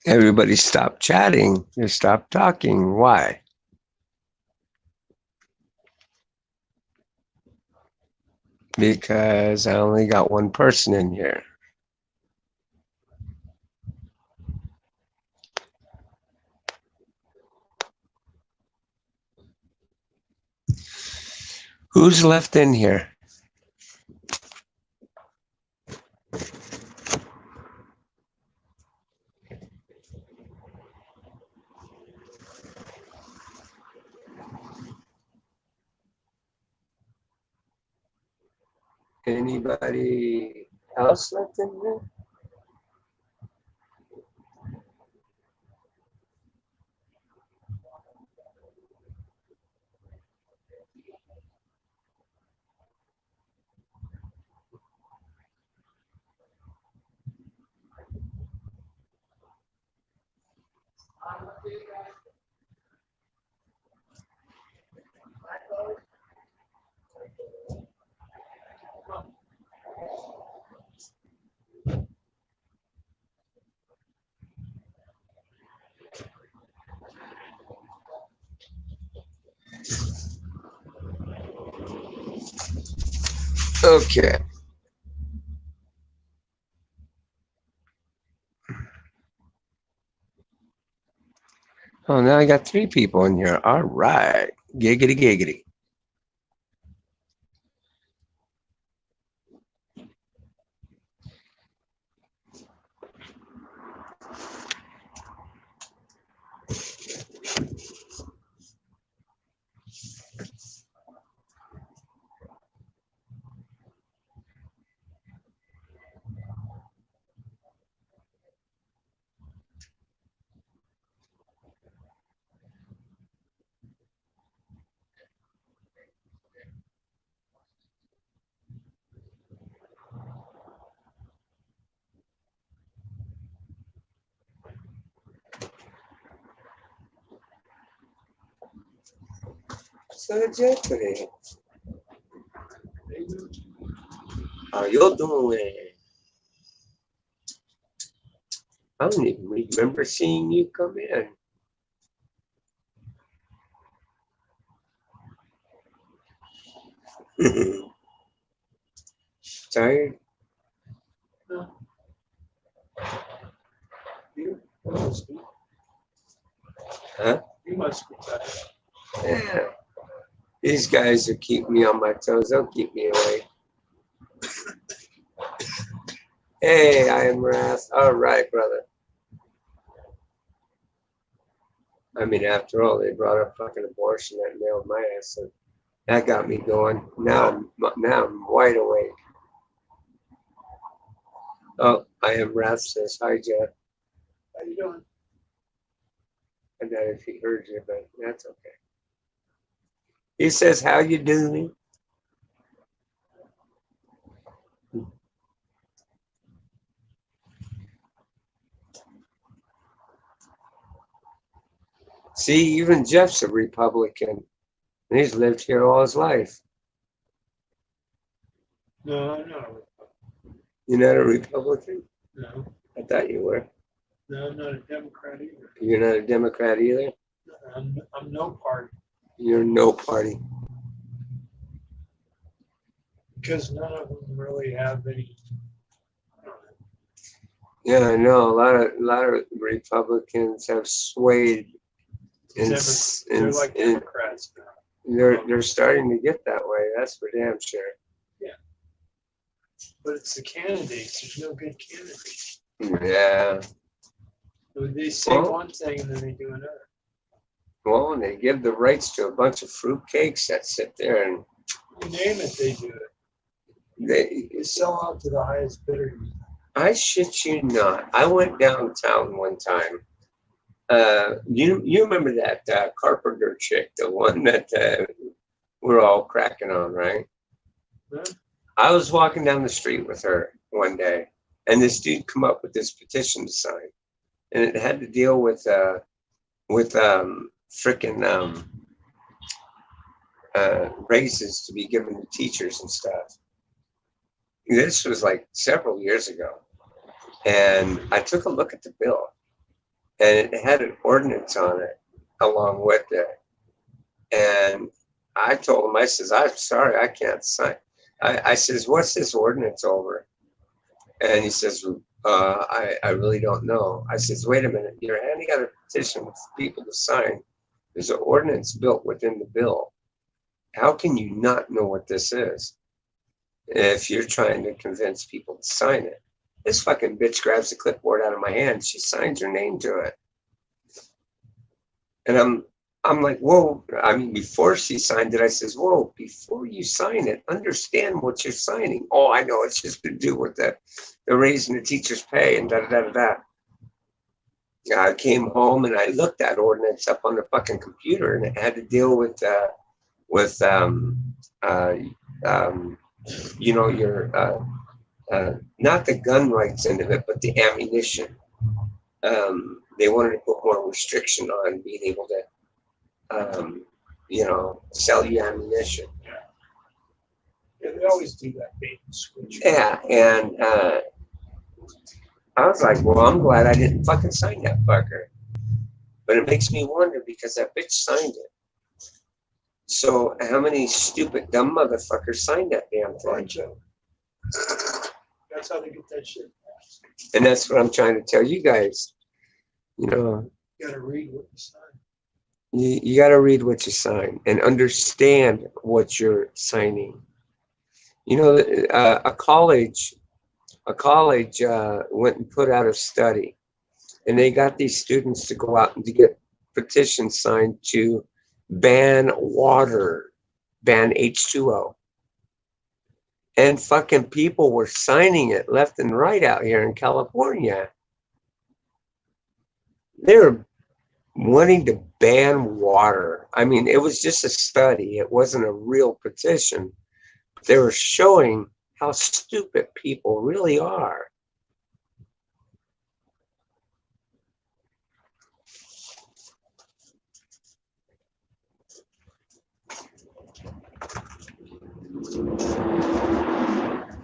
Everybody stop chatting. You stop talking. Why? Because I only got one person in here. Who's left in here? Anybody else left in here? Okay. Oh, now I got 3 people in here. All right. Giggity, giggity. So, Jeffrey, how you doing? I don't even remember seeing you come in. Tired? No. You must be. Huh? You must be tired. Yeah. These guys will keep me on my toes. They'll keep me awake. Hey, I am Wrath. All right, brother. I mean, after all, they brought up fucking abortion that nailed my ass. So that got me going. Now I'm wide awake. Oh, I am Wrath says, hi, Jeff. How you doing? I doubt if he heard you, but that's okay. He says, how you doing? See, even Jeff's a Republican, and he's lived here all his life. No, I'm not a Republican. You're not a Republican? No. I thought you were. No, I'm not a Democrat either. You're not a Democrat either? I'm no party. You're no party. Because none of them really have any. Yeah, I know. A lot of Republicans have swayed They're like Democrats now. they're starting to get that way. That's for damn sure. Yeah. But it's the candidates. There's no good candidates. Yeah. They say Well, one thing and then they do another. well, and they give the rights to a bunch of fruitcakes that sit there and You name it, they do it. they. They sell out to the highest bidder. I shit you not. I went downtown one time. You remember that carpenter chick, the one that we're all cracking on, right? Huh? I was walking down the street with her one day, and this dude come up with this petition to sign, and it had to deal with frickin' raises to be given to teachers and stuff. This was like several years ago, and I took a look at the bill, and it had an ordinance on it along with it. And I told him, I says, I'm sorry, I can't sign. I says, what's this ordinance over? And he says, I really don't know. I says, wait a minute, you're handing out a petition for people to sign. There's an ordinance built within the bill. How can you not know what this is if you're trying to convince people to sign it? This fucking bitch grabs the clipboard out of my hand. She signs her name to it. And I'm like, whoa. I mean, before she signed it, I says, whoa, before you sign it, understand what you're signing. Oh, I know, it's just to do with the raising the teacher's pay and da da da da. I came home and I looked that ordinance up on the fucking computer, and it had to deal with uh, um, your not the gun rights end of it, but the ammunition. They wanted to put more restriction on being able to sell you ammunition. Yeah, they always do that bait and switch. Yeah, and I was like, well, I'm glad I didn't fucking sign that fucker. But it makes me wonder because that bitch signed it. So how many stupid dumb motherfuckers signed that damn thing? That's how they get that shit passed. And that's what I'm trying to tell you guys. You know, You gotta read what you sign. you got to read what you sign and understand what you're signing. You know, a college went and put out a study, and they got these students to go out and to get petitions signed to ban water, ban H2O. And fucking people were signing it left and right out here in California. They're wanting to ban water. I mean, it was just a study. It wasn't a real petition. They were showing how stupid people really are.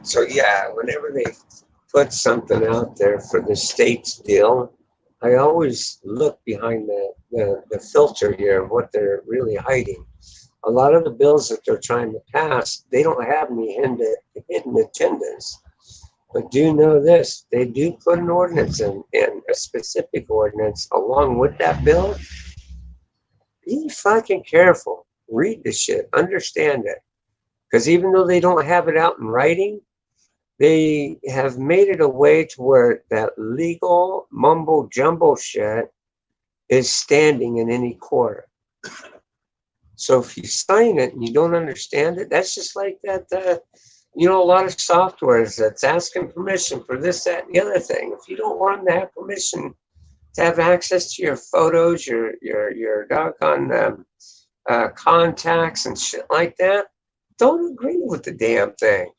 So yeah, whenever they put something out there for the state's deal, I always look behind the filter here of what they're really hiding. A lot of the bills that they're trying to pass, they don't have any hidden agendas. But do know this, they do put an ordinance in a specific ordinance along with that bill. Be fucking careful. Read the shit. Understand it. Because even though they don't have it out in writing, they have made it a way to where that legal mumbo jumbo shit is standing in any court. So if you sign it and you don't understand it, that's just like that, a lot of softwares that's asking permission for this, that, and the other thing. If you don't want them to have permission to have access to your photos, your doggone contacts and shit like that, don't agree with the damn thing.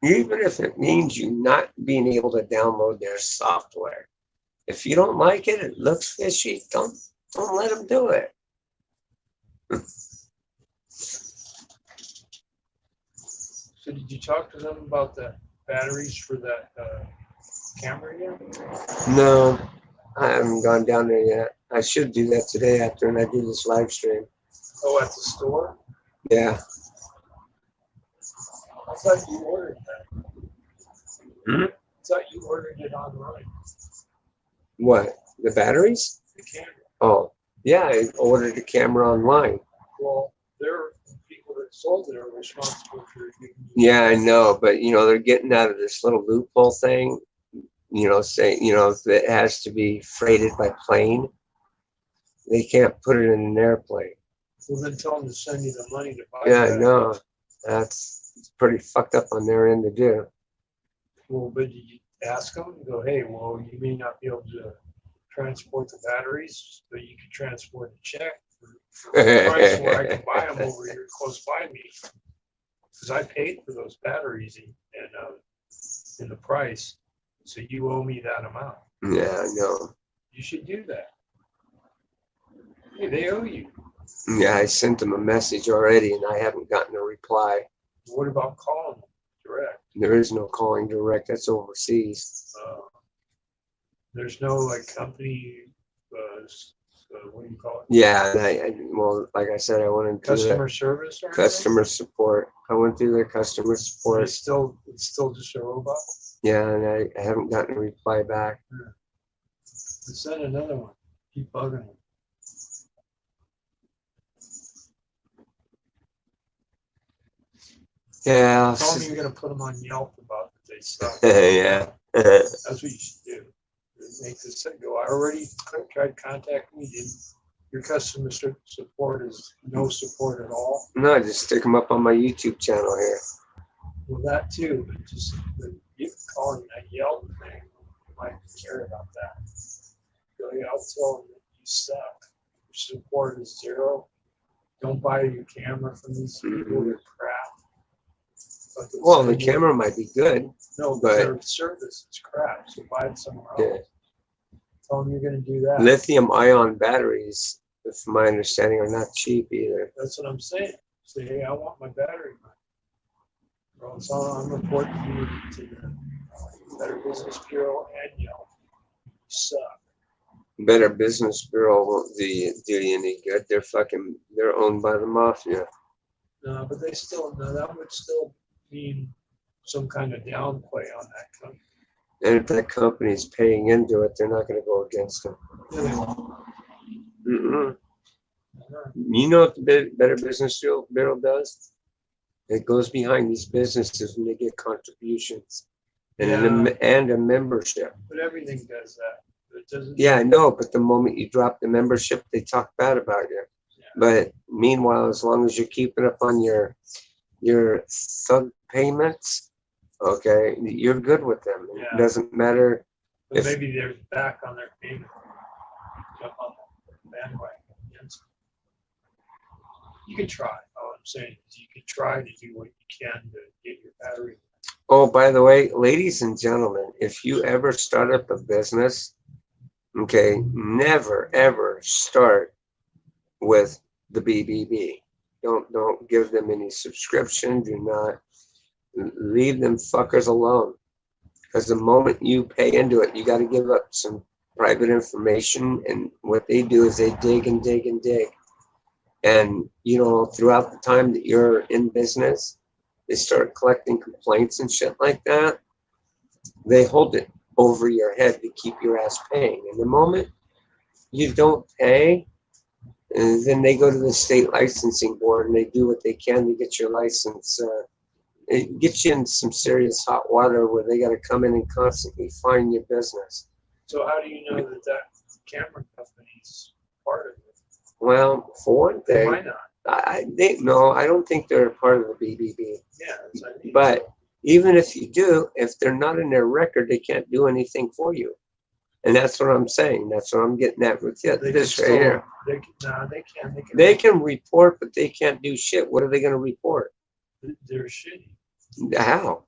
Even if it means you not being able to download their software. If you don't like it, it looks fishy, don't let them do it. So did you talk to them about the batteries for that camera yet? No, I haven't gone down there yet. I should do that today after I do this live stream. Oh, at the store? Yeah. I thought you ordered that. Hmm? I thought you ordered it online. What? The batteries? The camera. Oh, yeah, I ordered the camera online. Well, they're people that sold it are responsible for giving you. Yeah, I know, but they're getting out of this little loophole thing. Saying if it has to be freighted by plane, they can't put it in an airplane. Well, then tell them to send you the money to buy Yeah, I that. know. That's pretty fucked up on their end to do. Well, but you ask them, you go, hey, well, you may not be able to transport the batteries, but you can transport the check for the price where I can buy them over here close by me. Because I paid for those batteries in the price, so you owe me that amount. Yeah, I know. You should do that. Hey, they owe you. Yeah, I sent them a message already, and I haven't gotten a reply. What about calling them direct? There is no calling direct. That's overseas. There's no like company, what do you call it? Yeah, and well, like I said, I went into Customer service or anything? customer support. I went through their customer support. It's still just a robot? Yeah, and I haven't gotten a reply back. Let's send another one. Keep bugging them. Yeah. Tell them you're gonna put them on Yelp about that they suck. Yeah. That's what you should do. Make this go. I already tried contacting you. Your customer support is no support at all. No, just stick them up on my YouTube channel here. Well, that too, but just you calling that Yelp thing, you might care about that. Go, yeah, I'll tell them that you suck. Your support is zero. Don't buy your camera from these people. They're crap. Well, the camera might be good. No, but their service is crap. So buy it somewhere else. Yeah. Tell them you're going to do that. Lithium-ion batteries, from my understanding, are not cheap either. That's what I'm saying. Say, hey, I want my battery back. Well, so I'm reporting you to the Better Business Bureau and Yelp. You suck. Better Business Bureau won't do you any good. They're owned by the mafia. No, but that would still mean some kind of downplay on that company. And if that company's paying into it, they're not going to go against them. Yeah, they won't. Mm-mm. You know what the Better Business Bureau does? It goes behind these businesses when they get contributions and a membership. But everything does that. It doesn't. Yeah, I know, but the moment you drop the membership, they talk bad about you. Yeah. But meanwhile, as long as you're keeping up on your thug payments, okay, you're good with them. Yeah. It doesn't matter. But maybe they're back on their payment. Jump on the bandwagon. You can try. All I'm saying is you can try to do what you can to get your battery. Oh, by the way, ladies and gentlemen, if you ever start up a business, okay, never ever start with the BBB. Don't give them any subscription. Do not leave them fuckers alone. Because the moment you pay into it, you got to give up some private information. And what they do is they dig and dig and dig. And, throughout the time that you're in business, they start collecting complaints and shit like that. They hold it over your head to keep your ass paying. And the moment you don't pay, and then they go to the state licensing board and they do what they can to get your license. It gets you in some serious hot water where they got to come in and constantly find your business. So how do you know that camera company's part of it? Well, for one thing, why not? I don't think they're a part of the BBB. Yeah, that's what I mean. But even if you do, if they're not in their record, they can't do anything for you. And that's what I'm saying. That's what I'm getting at with you. This right here. They can report, but they can't do shit. What are they going to report? They're shitty. How?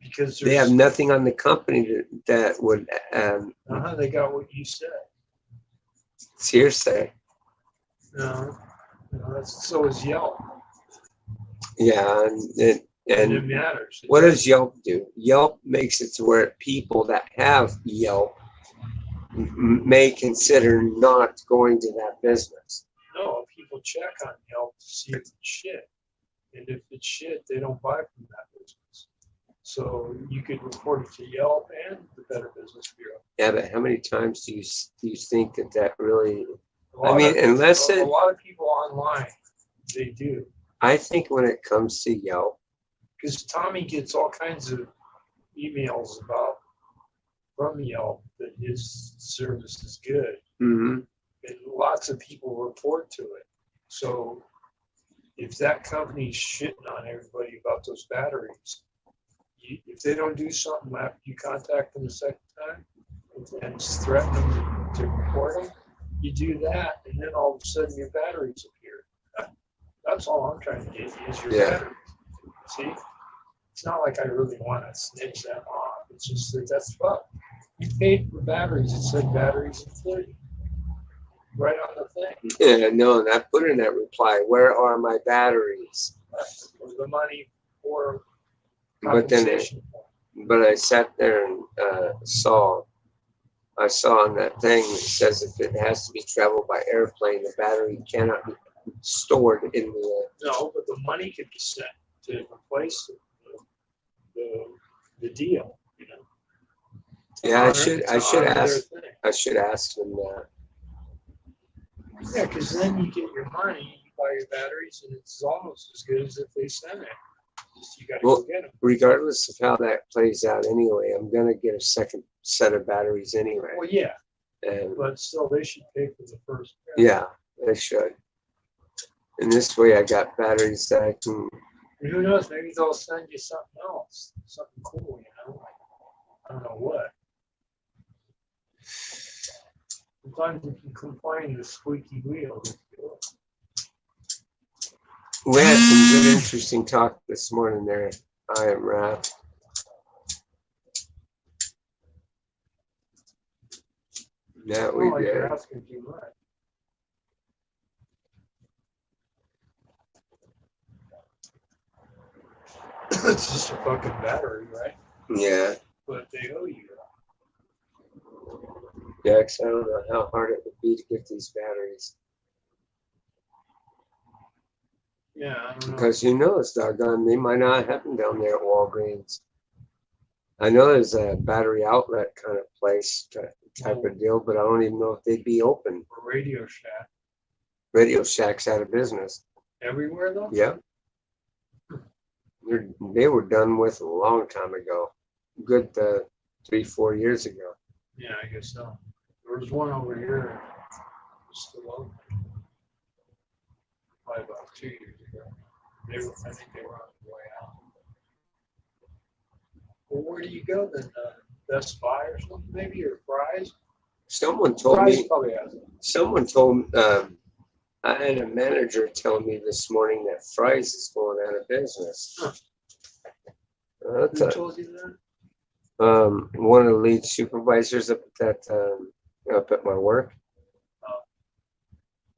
Because they have nothing on the company that would. They got what you said. It's hearsay. No, so is Yelp. Yeah, and it matters. What does Yelp do? Yelp makes it to where people that have Yelp may consider not going to that business. No, people check on Yelp to see if it's shit. And if it's shit, they don't buy from that business. So you could report it to Yelp and the Better Business Bureau. Yeah, but how many times do you think that really? A lot mean, of, unless a it, lot of people online, they do. I think when it comes to Yelp, Because Tommy gets all kinds of emails about from Yelp that his service is good, mhm, and lots of people report to it. So if that company's shitting on everybody about those batteries, if they don't do something after you contact them the second time and threaten them to report them, you do that, and then all of a sudden your batteries appear. That's all I'm trying to get is your Yeah. batteries. See? It's not like I really want to snitch them off. It's just that that's fucked. You paid for batteries. It said batteries included. Right on the thing. yeah, no, and I put in that reply, where are my batteries? Or the money for But then, compensation. but I sat there and I saw on that thing that says if it has to be traveled by airplane, the battery cannot be stored in the. No, but the money could be sent to replace the deal. You know. Yeah, I should ask them that. Yeah, because then you get your money, you buy your batteries, and it's almost as good as if they sent it. Just you got to Well, go get them. Regardless of how that plays out, anyway, I'm gonna get a second set of batteries anyway. Well, yeah, And but still, they should pay for the first. yeah, they should. And this way, I got batteries that I can. And who knows? Maybe they'll send you something else, something cool. You know, like, I don't know what. Sometimes you can complain the squeaky wheel. We had some good, interesting talk this morning there. I am Raph. Yeah, we Like did. you're asking too much. It's just a fucking battery, right? Yeah. But they owe you. Yeah, 'cause I don't know how hard it would be to get these batteries. Yeah, I don't know. Because it's doggone, they might not have them down there at Walgreens. I know there's a battery outlet kind of place type of deal, but I don't even know if they'd be open. Radio Shack. Radio Shack's out of business. Everywhere though? Yeah. They were done with a long time ago. Good 3-4 years ago. Yeah, I guess so. There was one over here still open. Probably about 2 years ago. I think they were on the way out. Well, where do you go then? Best Buy or something maybe, or Fry's? Someone told Fry's me. probably has it. Someone told. I had a manager tell me this morning that Fry's is going out of business. Huh. Who told you that? One of the lead supervisors up at my work. Oh.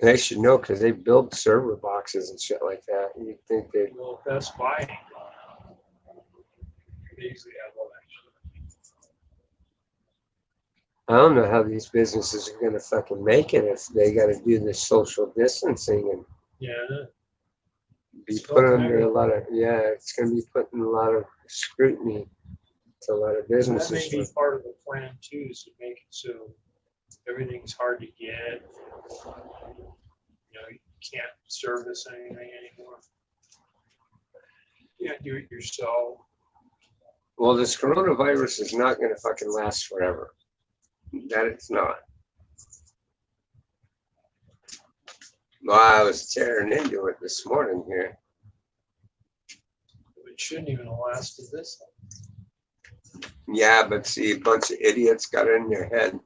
They should know because they build server boxes and shit like that. You'd think they'd. Well, Best Buy ain't going out. They usually have all that shit. I don't know how these businesses are gonna fucking make it if they got to do this social distancing and Yeah. be put under a lot of. Yeah, it's gonna be putting a lot of scrutiny to a lot of That businesses. may be part of the plan too, is to make it so everything's hard to get. You can't service anything anymore. You can't do it yourself. Well, this coronavirus is not gonna fucking last forever. That it's not. Well, I was tearing into it this morning here. It shouldn't even have lasted this long. Yeah, but see, a bunch of idiots got it in their head.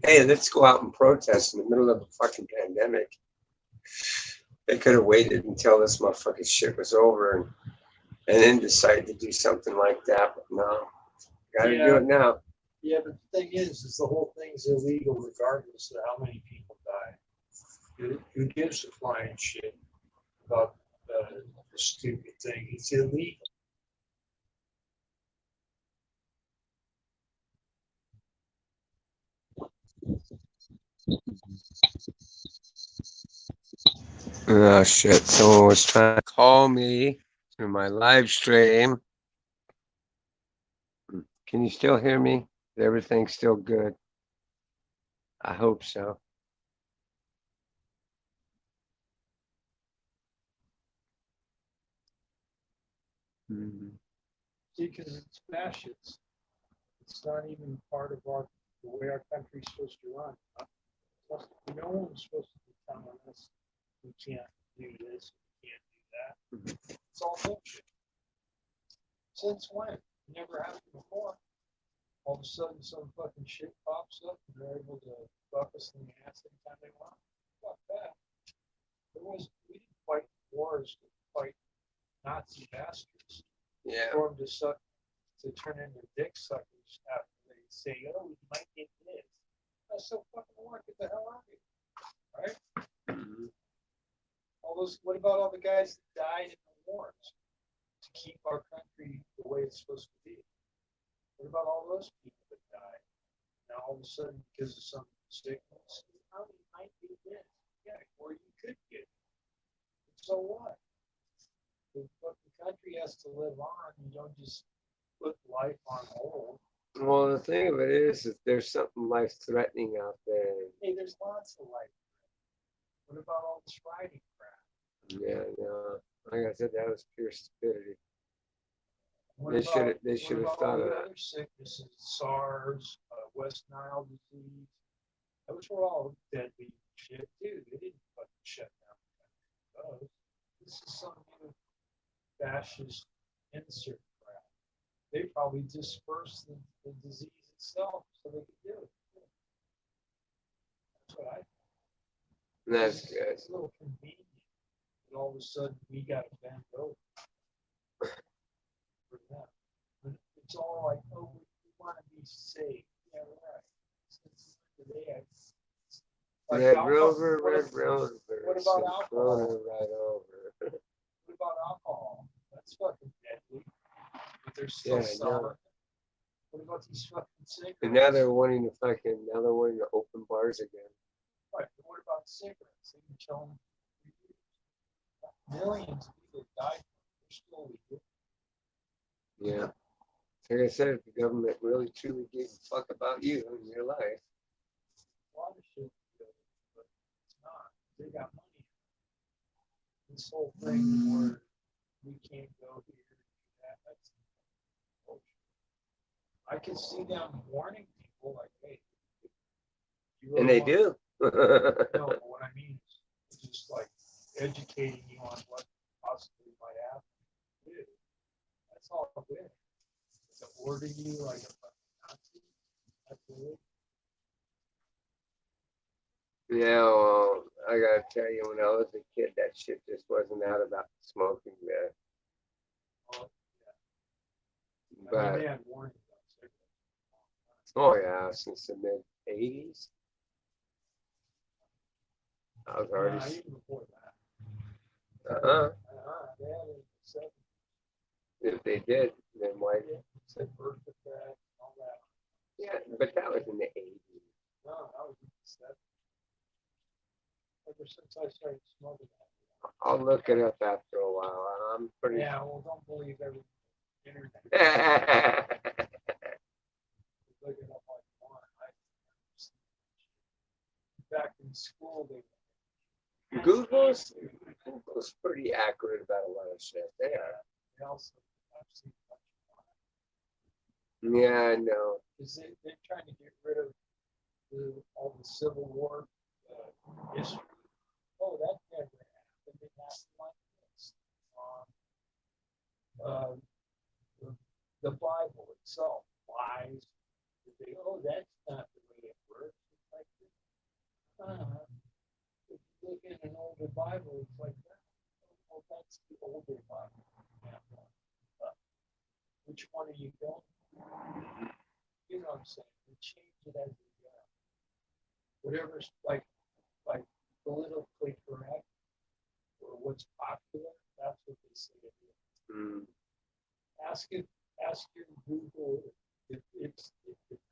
Hey, let's go out and protest in the middle of a fucking pandemic. They could have waited until this motherfucking shit was over and then decide to do something like that. But no, gotta do it now. Yeah, but the thing is the whole thing's illegal regardless of how many people die. Who gives a flying shit about the stupid thing? It's illegal. Oh shit! Someone was trying to call me through my live stream. Can you still hear me? Is everything still good? I hope so. Mhm. See, because it's fascist. It's not even part of the way our country's supposed to run. No one's supposed to be telling us we can't do this, we can't do that. It's all bullshit. Since when? Never happened before. All of a sudden, some fucking shit pops up and they're able to fuck us in the ass anytime they want. Fuck that. We didn't fight wars to fight Nazi bastards. Yeah. For them to turn into dick suckers after they say, oh, you might get this. That's so fucking war. Get the hell out of here. Right? Mhm. What about all the guys that died in the wars to keep our country the way it's supposed to be? What about all those people that died? Now all of a sudden, because of some sickness, how you might be this? Yeah, or you could get it. So what? The country has to live on. You don't just put life on hold. Well, the thing of it is that there's something life-threatening out there. Hey, there's lots of life. What about all this riding crap? Yeah, no. Like I said, that was pure stupidity. What They about should have all thought of the that. other sicknesses, SARS, West Nile disease? Those were all deadly shit too. They didn't fucking shut down the country. This is some new fascist insert crap. They probably dispersed the disease itself so they could do it. That's what I think. That's good. It's a little convenient. And all of a sudden we got to bend over for them. It's all like, oh, we want to be safe. Yeah, right. Today, like Red alcohol. Rover, Red Rover. What about alcohol? Right over. What about alcohol? That's fucking deadly. But they're still selling it. What about these fucking cigarettes? And now they're wanting to open bars again. Right, but what about cigarettes? They've been killing for years. Millions of people died. They're still legal. Yeah. Like I said, if the government really truly gave a fuck about you and your life. A lot of shit, but it's not. They got money. This whole thing where we can't go here, that's bullshit. I can see them warning people like, hey, you really And they want, do. no, but what I mean is just like educating you on what possibly might happen. Dude, that's all good. To order you like a fucking Nazi, that's good. Yeah, well, I gotta tell you, when I was a kid, that shit just wasn't out about smoking there. Oh, yeah. I But mean, they had warnings on cigarettes. oh yeah, since the mid '80s, I was already. Yeah, even before that. They had it in the 70s. If they did, then why? Said birth defects, all that. Yeah, but that was in the '80s. No, that was in the 70s. Ever since I started smoking that. I'll look it up after a while. I'm pretty. Yeah, well, don't believe everything on the internet. Yeah. Look it up like you want. Back in school, Google's pretty accurate about a lot of shit. They are. they also I've seen much Yeah, I know. because they're trying to get rid of all the Civil War history. Oh, that never happened. It happened like this. The Bible itself lies. They, oh, that's not the way it works. It's like if you look in an older Bible, it's like that. Well, that's the older Bible. Which one are you going? You know what I'm saying? We change it as we go. Whatever's like politically correct or what's popular, that's what they say it is. Mm. Ask your Google if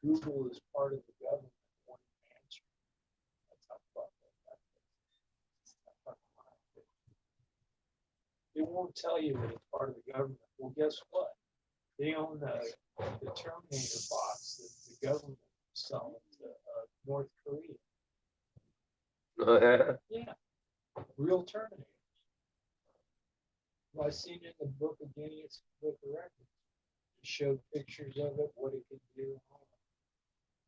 Google is part of the government. Won't answer. That's how fucked up that is. It won't tell you that it's part of the government. Well, guess what? They own the Terminator box that the government was selling to North Korea. Oh, yeah. Yeah, real Terminators. Well, I seen it in the book of Guinness Book of Records. It showed pictures of it, what it could do.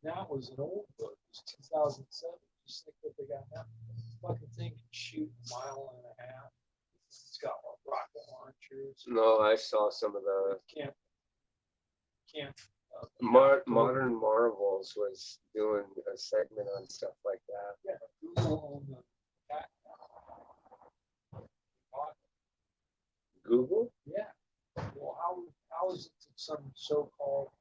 Now it was an old book. It was 2007. Just think what they got now. Fucking thing can shoot a mile and a half. It's got rocket launchers. No, I saw some of the Can't. Modern Marvels was doing a segment on stuff like that. Yeah, Google owned the patent. Google? Yeah. Well, how is it that some so-called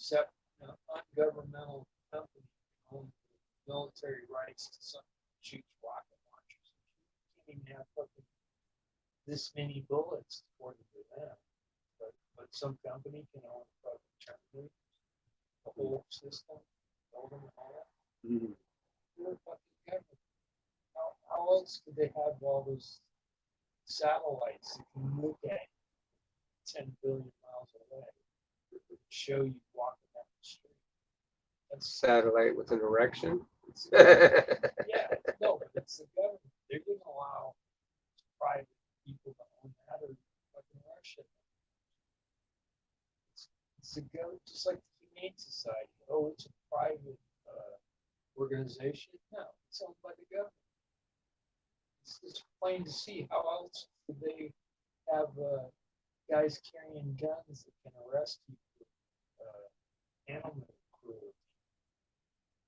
ungovernmental company owns military rights to something that shoots rocket launchers? You can't even have fucking this many bullets according to them. But some company can own fucking Terminator, the whole system, build them and all that. Mm-hmm. You're a fucking government. How else could they have all those satellites that can look at 10 billion miles away and show you walking down the street? That's Satellite with an erection? yeah, no, but it's the government. They're going to allow private people to own that or fucking Russia. It's a go just like the Humane Society. Oh, it's a private organization. No, it's owned by the government. It's plain to see. How else could they have guys carrying guns that can arrest you for animal cruelty?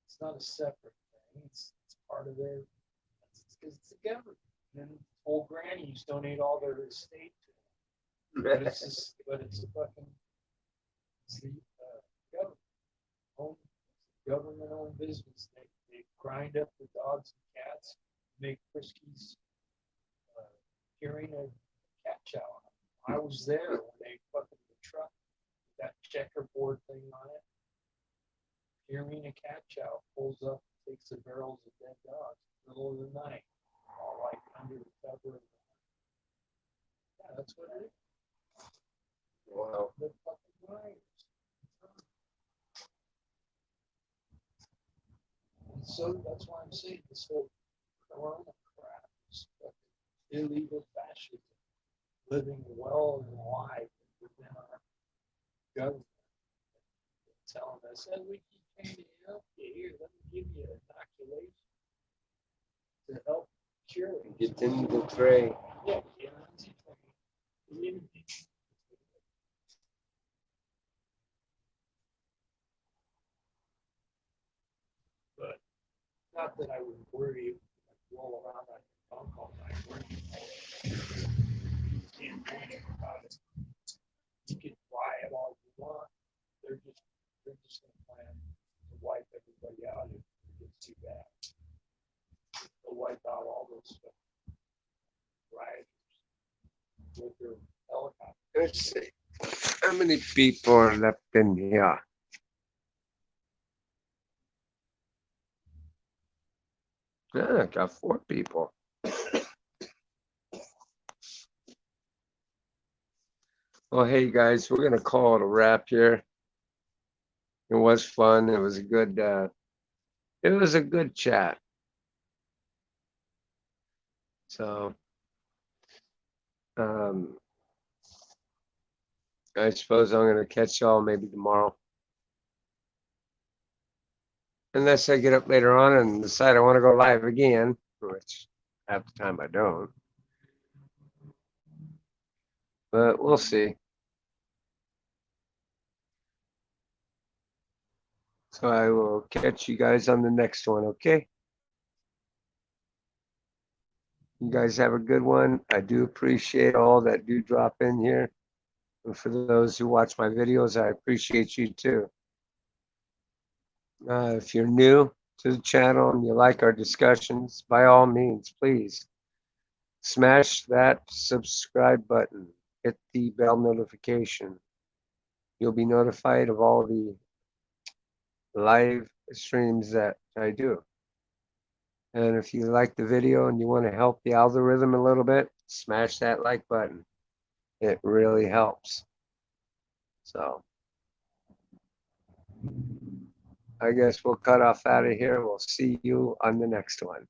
It's not a separate thing. It's part of their. It's the government. And old grannies donate all their estate to them. But it's fucking. It's the government-owned business. They grind up the dogs and cats, make Friskies curing a cat chow. I was there when they fucking the truck, that checkerboard thing on it. Curing a cat chow pulls up, takes the barrels of dead dogs in the middle of the night, all like under the cover of the night. Yeah, that's what it is. Wow. The fucking liars. And so that's why I'm saying this whole corona crap is fucking illegal fascism, living well and alive within our government, telling us, hey, we keep trying to help you here, let me give you an inoculation to help cure it. Get in the tray. Yeah, get on the tray. But not that I would worry, roll around on your phone all night, worrying you can't do anything about it. You can buy it all you want. They're just going to plan to wipe everybody out if it gets too bad. They'll wipe out all those rioters with their helicopters. Let's see. How many people are left in here? Yeah, I got 4 people. Well, hey guys, we're gonna call it a wrap here. It was fun. It was a good chat. So I suppose I'm gonna catch y'all maybe tomorrow. Unless I get up later on and decide I want to go live again, which half the time I don't. But we'll see. So I will catch you guys on the next one, okay? You guys have a good one. I do appreciate all that do drop in here. And for those who watch my videos, I appreciate you too. If you're new to the channel and you like our discussions, by all means, please smash that subscribe button. Hit the bell notification. You'll be notified of all the live streams that I do. And if you like the video and you want to help the algorithm a little bit, smash that like button. It really helps. So I guess we'll cut off out of here. We'll see you on the next one.